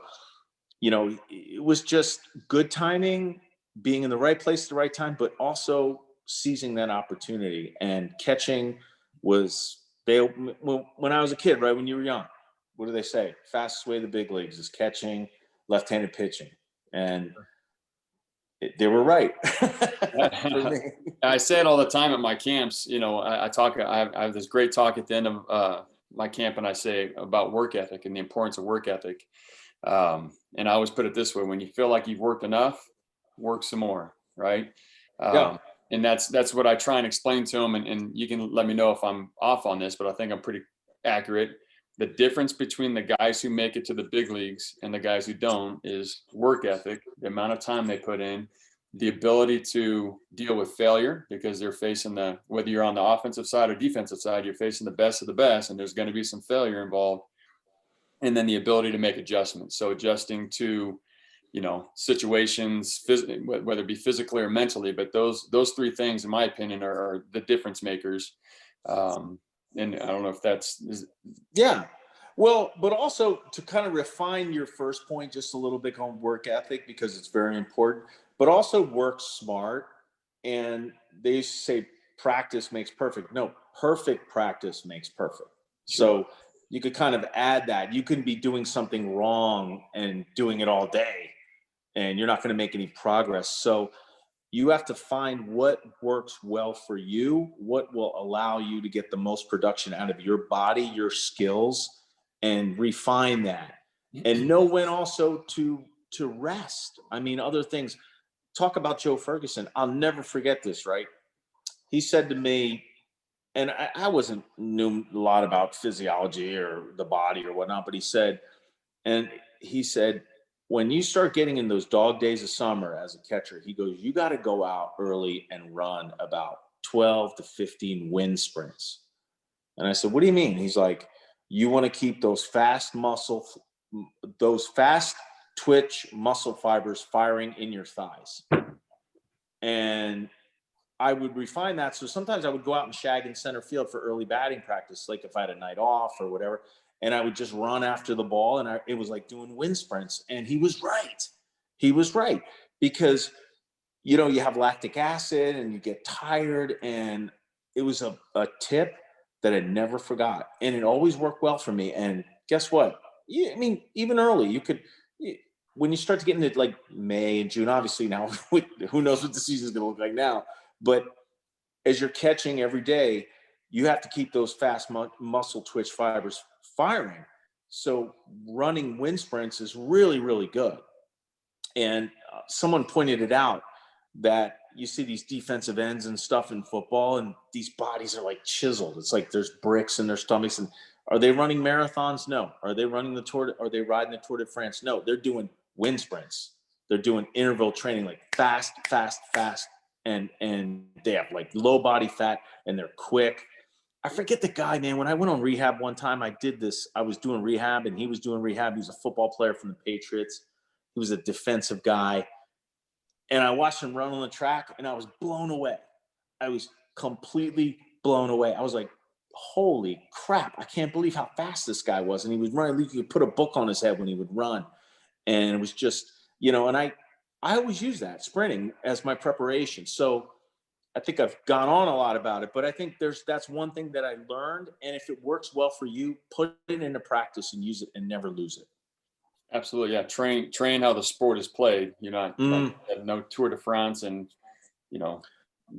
you know, it was just good timing, being in the right place at the right time, but also seizing that opportunity. And catching was, when I was a kid, right, when you were young, what do they say? Fastest way to the big leagues is catching, left-handed pitching. And they were right. For me. I say it all the time at my camps. You know, I have this great talk at the end of my camp, and I say about work ethic and the importance of work ethic. And I always put it this way: when you feel like you've worked enough, work some more, right? Yeah. And that's what I try and explain to them. And you can let me know if I'm off on this, but I think I'm pretty accurate. The difference between the guys who make it to the big leagues and the guys who don't is work ethic, the amount of time they put in, the ability to deal with failure, because they're facing whether you're on the offensive side or defensive side, you're facing the best of the best, and there's going to be some failure involved. And then the ability to make adjustments. So adjusting to, you know, situations, whether it be physically or mentally, but those 3 things, in my opinion, are the difference makers. And I don't know if Yeah. Well, but also to kind of refine your first point just a little bit on work ethic, because it's very important, but also work smart. And they say practice makes perfect. No, perfect practice makes perfect. Sure. So you could kind of add that. You can be doing something wrong and doing it all day, and you're not going to make any progress. So you have to find what works well for you, what will allow you to get the most production out of your body, your skills, and refine that. And know when also to rest. I mean, other things. Talk about Joe Ferguson. I'll never forget this, right? He said to me, and I wasn't knew a lot about physiology or the body or whatnot, but he said, when you start getting in those dog days of summer as a catcher, he goes, you got to go out early and run about 12 to 15 wind sprints. And I said, what do you mean? He's like, you want to keep those fast twitch muscle fibers firing in your thighs. And I would refine that. So sometimes I would go out and shag in center field for early batting practice, like if I had a night off or whatever, and I would just run after the ball, and it was like doing wind sprints. And he was right. He was right, because, you know, you have lactic acid and you get tired. And it was a tip that I never forgot. And it always worked well for me. And guess what? Yeah, I mean, even early, when you start to get into like May and June, obviously now, who knows what the season's going to look like now. But as you're catching every day, you have to keep those fast muscle twitch fibers firing. So running wind sprints is really, really good. And someone pointed it out that you see these defensive ends and stuff in football, and these bodies are like chiseled. It's like there's bricks in their stomachs. And are they running marathons? No. Are they riding the Tour de France? No. They're doing wind sprints. They're doing interval training, like fast, fast, fast. And they have like low body fat, and they're quick. I forget the guy, man. When I went on rehab one time, I was doing rehab and he was doing rehab. He was a football player from the Patriots. He was a defensive guy. And I watched him run on the track and I was blown away. I was completely blown away. I was like, holy crap, I can't believe how fast this guy was. And he was running, you could put a book on his head when he would run. And it was just, and I always use that sprinting as my preparation. So I think I've gone on a lot about it, but I think that's one thing that I learned. And if it works well for you, put it into practice and use it and never lose it. Absolutely. Yeah. Train how the sport is played. Like no Tour de France and,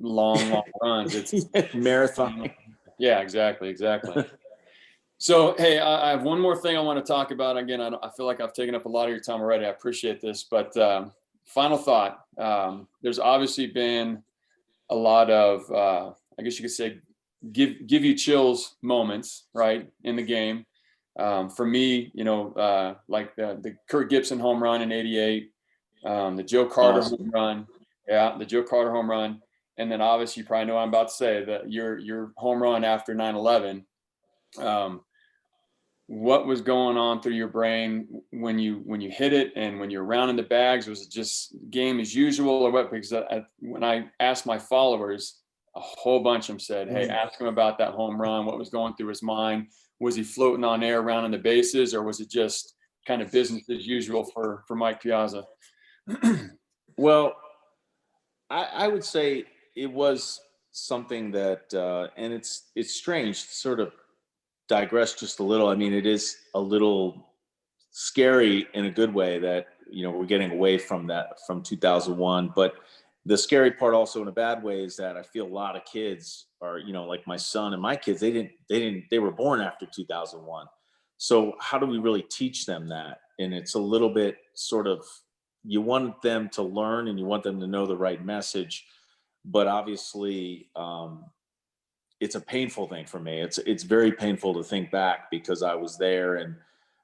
long runs. It's marathon. Yeah, exactly. So, hey, I have one more thing I want to talk about. Again, I feel like I've taken up a lot of your time already. I appreciate this, but final thought. There's obviously been a lot of, I guess you could say, give you chills moments, right, in the game. For me, like the Kurt Gibson home run in '88, the Joe Carter home run, the Joe Carter home run, and then obviously you probably know what I'm about to say, that your home run after 9/11. What was going on through your brain when you hit it and when you're rounding the bags? Was it just game as usual or what? Because when I asked my followers, a whole bunch of them said, hey, ask him about that home run. What was going through his mind? Was he floating on air rounding the bases, or was it just kind of business as usual for Mike Piazza? Well, I would say it was something that, and it's strange, sort of digress just a little. I mean, it is a little scary in a good way that, we're getting away from that, from 2001. But the scary part also in a bad way is that I feel a lot of kids are, like my son and my kids, they were born after 2001. So how do we really teach them that? And it's a little bit sort of, you want them to learn and you want them to know the right message, but obviously, it's a painful thing for me. It's very painful to think back because I was there and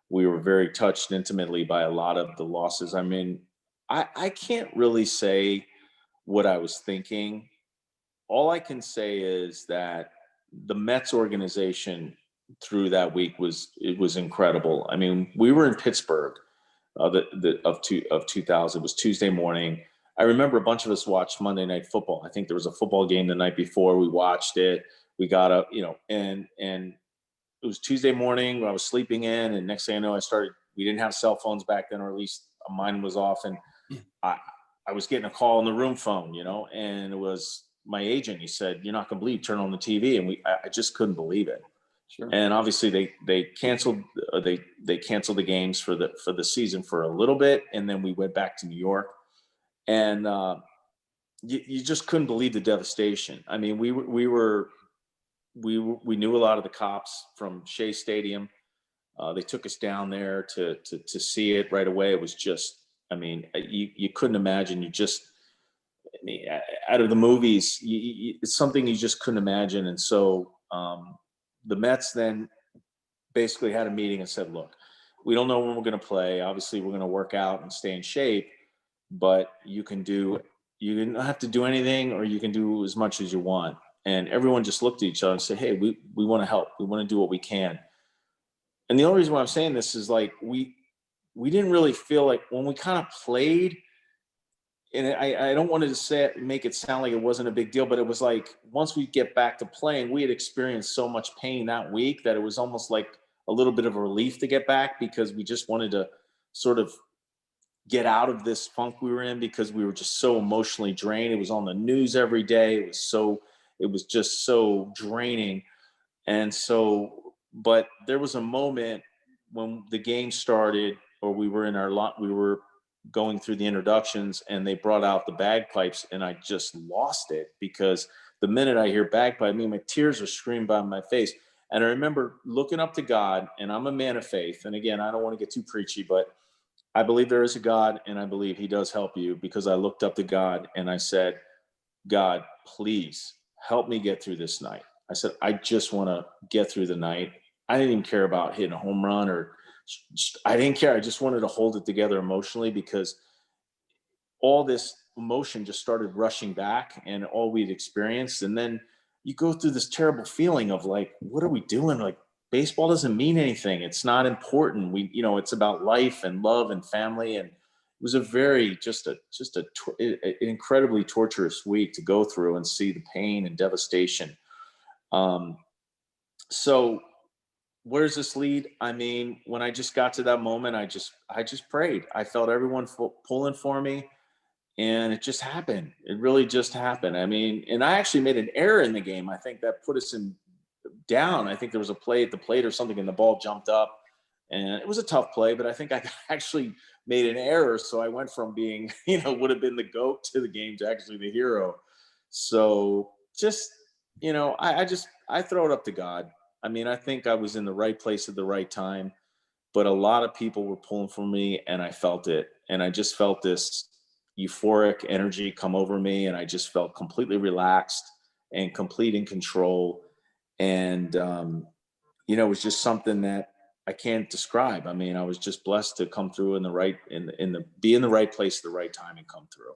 we were very touched intimately by a lot of the losses. I mean, I can't really say what I was thinking. All I can say is that the Mets organization through that week was incredible. I mean, we were in Pittsburgh of 2000. It was Tuesday morning. I remember a bunch of us watched Monday Night Football. I think there was a football game the night before. We watched it. We got up, and it was Tuesday morning. I was sleeping in, and next thing I know, we didn't have cell phones back then, or at least mine was off. And I was getting a call on the room phone, and it was my agent. He said, "You're not going to believe, turn on the TV." And I just couldn't believe it. Sure. And obviously they canceled, they canceled the games for the season for a little bit. And then we went back to New York, and you just couldn't believe the devastation. I mean, we knew a lot of the cops from Shea Stadium. They took us down there to see it right away. It was just, I mean, you couldn't imagine. Out of the movies, it's something you just couldn't imagine. And so the Mets then basically had a meeting and said, look, we don't know when we're going to play. Obviously, we're going to work out and stay in shape, but you don't have to do anything, or you can do as much as you want. And everyone just looked at each other and said, hey, we want to help. We want to do what we can. And the only reason why I'm saying this is like, we didn't really feel like when we kind of played, and I don't want to make it sound like it wasn't a big deal, but it was like, once we get back to playing, we had experienced so much pain that week that it was almost like a little bit of a relief to get back, because we just wanted to sort of get out of this funk we were in, because we were just so emotionally drained. It was on the news every day. It was just so draining. And so, but there was a moment when the game started, or we were in our lot, we were going through the introductions, and they brought out the bagpipes, and I just lost it, because the minute I hear bagpipe, my tears are streaming by my face. And I remember looking up to God, and I'm a man of faith. And again, I don't want to get too preachy, but I believe there is a God, and I believe he does help you, because I looked up to God and I said, God, please help me get through this night. I said, I just want to get through the night. I didn't even care about hitting a home run, or I didn't care. I just wanted to hold it together emotionally, because all this emotion just started rushing back, and all we'd experienced. And then you go through this terrible feeling of like, what are we doing? Like, baseball doesn't mean anything. It's not important. It's about life and love and family. And it was a very, an incredibly torturous week to go through and see the pain and devastation. So where does this lead? I mean, when I just got to that moment, I just prayed. I felt everyone pulling for me, and it just happened. It really just happened. I mean, and I actually made an error in the game. I think that put us down. I think there was a play at the plate or something, and the ball jumped up, and it was a tough play, but I think I actually made an error. So I went from being, would have been the GOAT to the game to actually the hero. So just, I throw it up to God. I mean, I think I was in the right place at the right time, but a lot of people were pulling for me, and I felt it. And I just felt this euphoric energy come over me, and I just felt completely relaxed and complete in control. And, it was just something that I can't describe. I mean, I was just blessed to come through be in the right place at the right time and come through.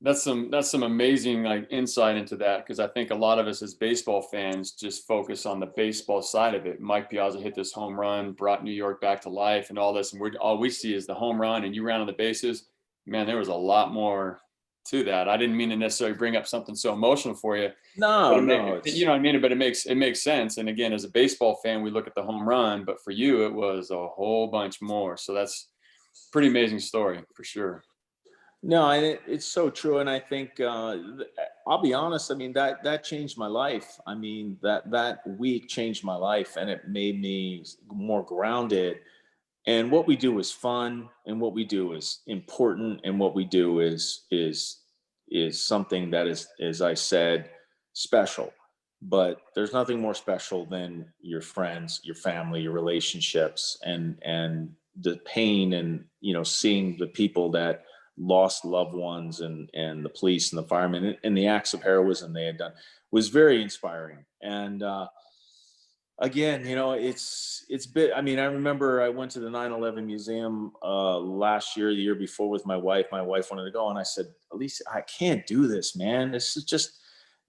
That's some amazing like insight into that, because I think a lot of us as baseball fans just focus on the baseball side of it. Mike Piazza hit this home run, brought New York back to life, and all this, and all we see is the home run, and you ran on the bases. Man, there was a lot more to that. I didn't mean to necessarily bring up something so emotional for you. No, you know what I mean. But it makes sense. And again, as a baseball fan, we look at the home run, but for you, it was a whole bunch more. So that's pretty amazing story for sure. No, and it's so true. And I think I'll be honest. I mean, that changed my life. I mean, that week changed my life, and it made me more grounded. And what we do is fun, and what we do is important, and what we do is something that is, as I said, special. But there's nothing more special than your friends, your family, your relationships, and the pain, and seeing the people that lost loved ones, and the police and the firemen, and the acts of heroism they had done was very inspiring. And again, it's bit. I mean, I remember I went to the 9/11 museum last year, the year before, with my wife. My wife wanted to go, and I said, Alicia, I can't do this, man. This is just,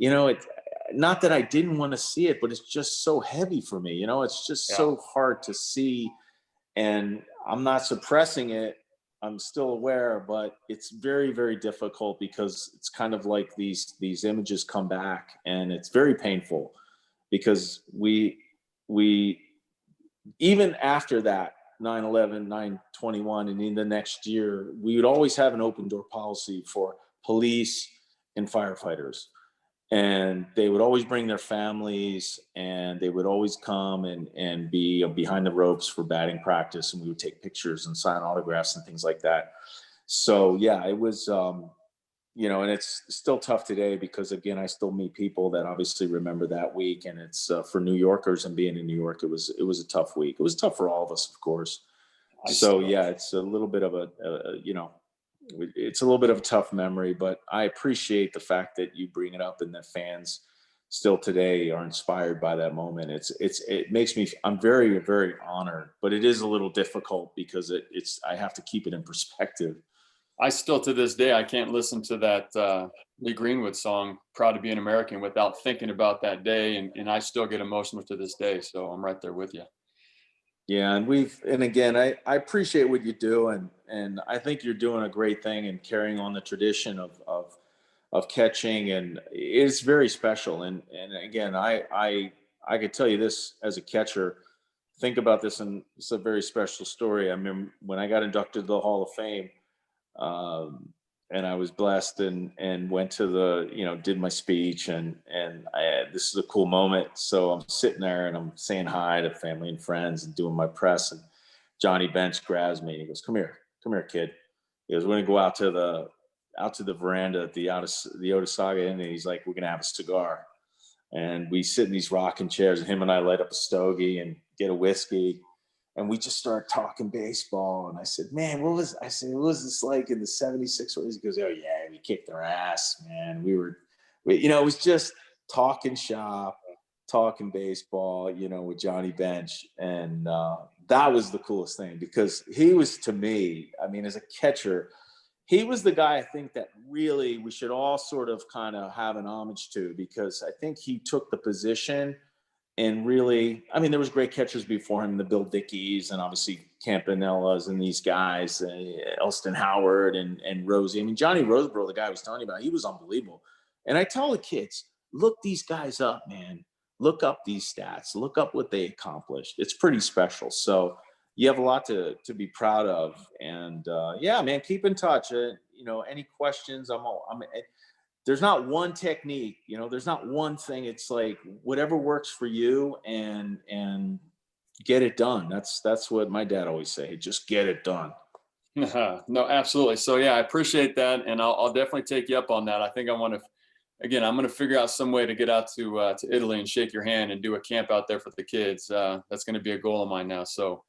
it. Not that I didn't want to see it, but it's just so heavy for me. It's just so hard to see, and I'm not suppressing it. I'm still aware, but it's very, very difficult, because it's kind of like these images come back, and it's very painful, because we even after that 9/11, 9/21, and in the next year, we would always have an open door policy for police and firefighters. And they would always bring their families, and they would always come and be behind the ropes for batting practice. And we would take pictures and sign autographs and things like that. So yeah, it was, and it's still tough today, because again, I still meet people that obviously remember that week. And it's for New Yorkers, and being in New York, it was a tough week. It was tough for all of us, of course. So yeah, it's a little bit of it's a little bit of a tough memory, but I appreciate the fact that you bring it up, and that fans still today are inspired by that moment. It makes me, I'm very, very honored, but it is a little difficult, because I have to keep it in perspective. I still, to this day, I can't listen to that Lee Greenwood song, Proud to Be an American, without thinking about that day. And I still get emotional to this day. So I'm right there with you. Yeah. And again, I appreciate what you do. And I think you're doing a great thing, and carrying on the tradition of catching. And it's very special. And again, I could tell you this as a catcher, think about this, and it's a very special story. I remember when I got inducted to the Hall of Fame, and I was blessed, and went to did my speech, and this is a cool moment. So I'm sitting there, and I'm saying hi to family and friends, and doing my press, and Johnny Bench grabs me, and he goes, come here, kid. He goes, we're gonna go out to the veranda at the Otissaga Inn, and he's like, we're gonna have a cigar. And we sit in these rocking chairs, and him and I light up a stogie and get a whiskey. And we just started talking baseball. And I said, man, what was this like in the 76? He goes, oh yeah, we kicked their ass, man. It was just talking shop, talking baseball, with Johnny Bench. And that was the coolest thing, because he was, to me, I mean, as a catcher, he was the guy I think that really we should all sort of kind of have an homage to, because I think he took the position and really, I mean, there was great catchers before him, the Bill Dickeys and obviously Campanellas and these guys, Elston Howard and Rosie. I mean, Johnny Roseborough, the guy I was telling you about, he was unbelievable. And I tell the kids, look these guys up, man. Look up these stats. Look up what they accomplished. It's pretty special. So you have a lot to be proud of. And yeah, man, keep in touch. Any questions? There's not one technique, there's not one thing. It's like whatever works for you and get it done. That's what my dad always say. Just get it done. No, absolutely. So yeah, I appreciate that. And I'll definitely take you up on that. I think I'm going to figure out some way to get out to Italy and shake your hand and do a camp out there for the kids. That's going to be a goal of mine now. So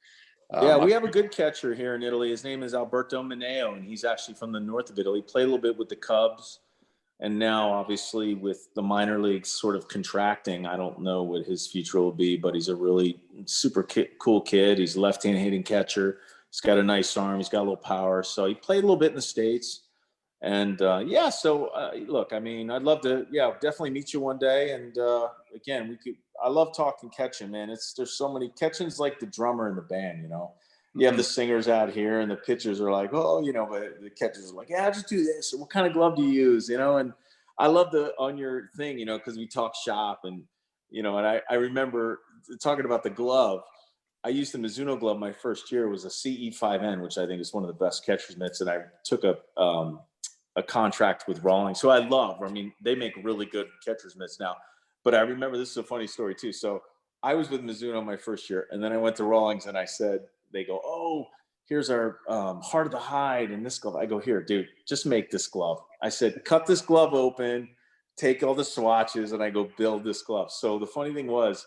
yeah, we have a good catcher here in Italy. His name is Alberto Mineo, and he's actually from the north of Italy. Played a little bit with the Cubs. And now, obviously, with the minor leagues sort of contracting, I don't know what his future will be, but he's a really super cool kid. He's a left-hand hitting catcher. He's got a nice arm. He's got a little power. So he played a little bit in the States. And, look, I mean, I'd love to, definitely meet you one day. And, again, I love talking catching, man. There's so many. Catching's like the drummer in the band, You have the singers out here and the pitchers are like, but the catchers are like, yeah, just do this. What kind of glove do you use? And I love on your thing, because we talk shop and I remember talking about the glove. I used the Mizuno glove my first year. It was a CE5N, which I think is one of the best catcher's mitts. And I took a contract with Rawlings, who they make really good catcher's mitts now. But I remember, this is a funny story too. So I was with Mizuno my first year, and then I went to Rawlings and I said, they go, oh, here's our Heart of the Hide and this glove. I go, here, dude, just make this glove. I said, cut this glove open, take all the swatches, and I go build this glove. So the funny thing was,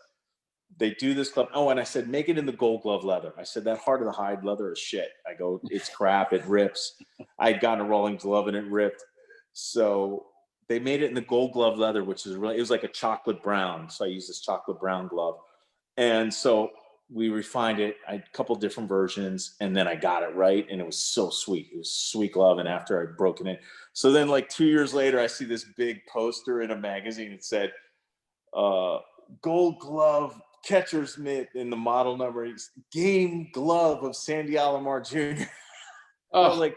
they do this glove. Oh, and I said, make it in the Gold Glove leather. I said, that Heart of the Hide leather is shit. I go, it's crap. It rips. I'd gotten a Rawlings glove and it ripped. So they made it in the Gold Glove leather, which is really, it was like a chocolate brown. So I used this chocolate brown glove. And so we refined it. I had a couple different versions, and then I got it right. And it was so sweet. It was a sweet glove. And after I'd broken it. So then like 2 years later, I see this big poster in a magazine. It said, Gold Glove catcher's mitt, in the model number is Game Glove of Sandy Alomar Jr. I was like,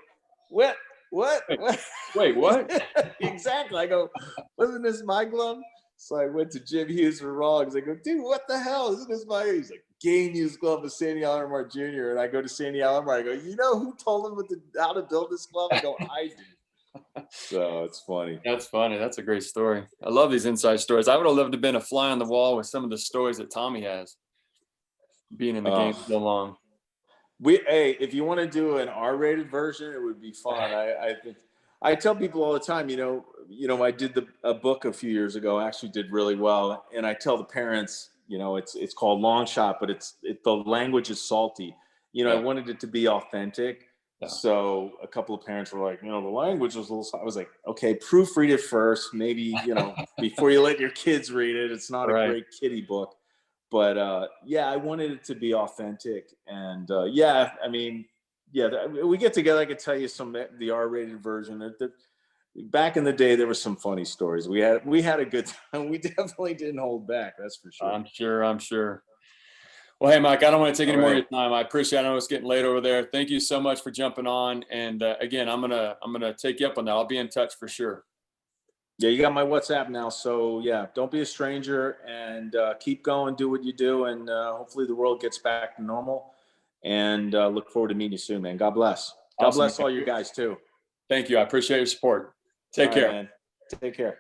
what? Wait, what? Exactly. I go, wasn't this my glove? So I went to Jim Hughes for Rawlings. I go, dude, what the hell? Isn't this my? He's like, game used glove of Sandy Alomar Jr. And I go to Sandy Alomar. I go, who told him how to build this glove? I go, I did. So it's funny. That's funny. That's a great story. I love these inside stories. I would have loved to have been a fly on the wall with some of the stories that Tommy has, being in the game so long. If you want to do an R-rated version, it would be fun. I tell people all the time, I did a book a few years ago, actually did really well. And I tell the parents, it's called Long Shot, but the language is salty. I wanted it to be authentic. Yeah. So a couple of parents were like, the language was a little, I was like, okay, proofread it first. Maybe, before you let your kids read it. It's not a great kiddie book. But I wanted it to be authentic. And we get together. I could tell you the R-rated version. Back in the day, there were some funny stories. We had a good time. We definitely didn't hold back. That's for sure. I'm sure. Well, hey, Mike, I don't want to take any more of your time. I appreciate it. I know it's getting late over there. Thank you so much for jumping on. And again, I'm gonna take you up on that. I'll be in touch for sure. Yeah, you got my WhatsApp now. So yeah, don't be a stranger and keep going, do what you do. And hopefully the world gets back to normal, and look forward to meeting you soon, man. God bless. God bless all you guys too. Thank you. I appreciate your support. Take care. Man. Take care.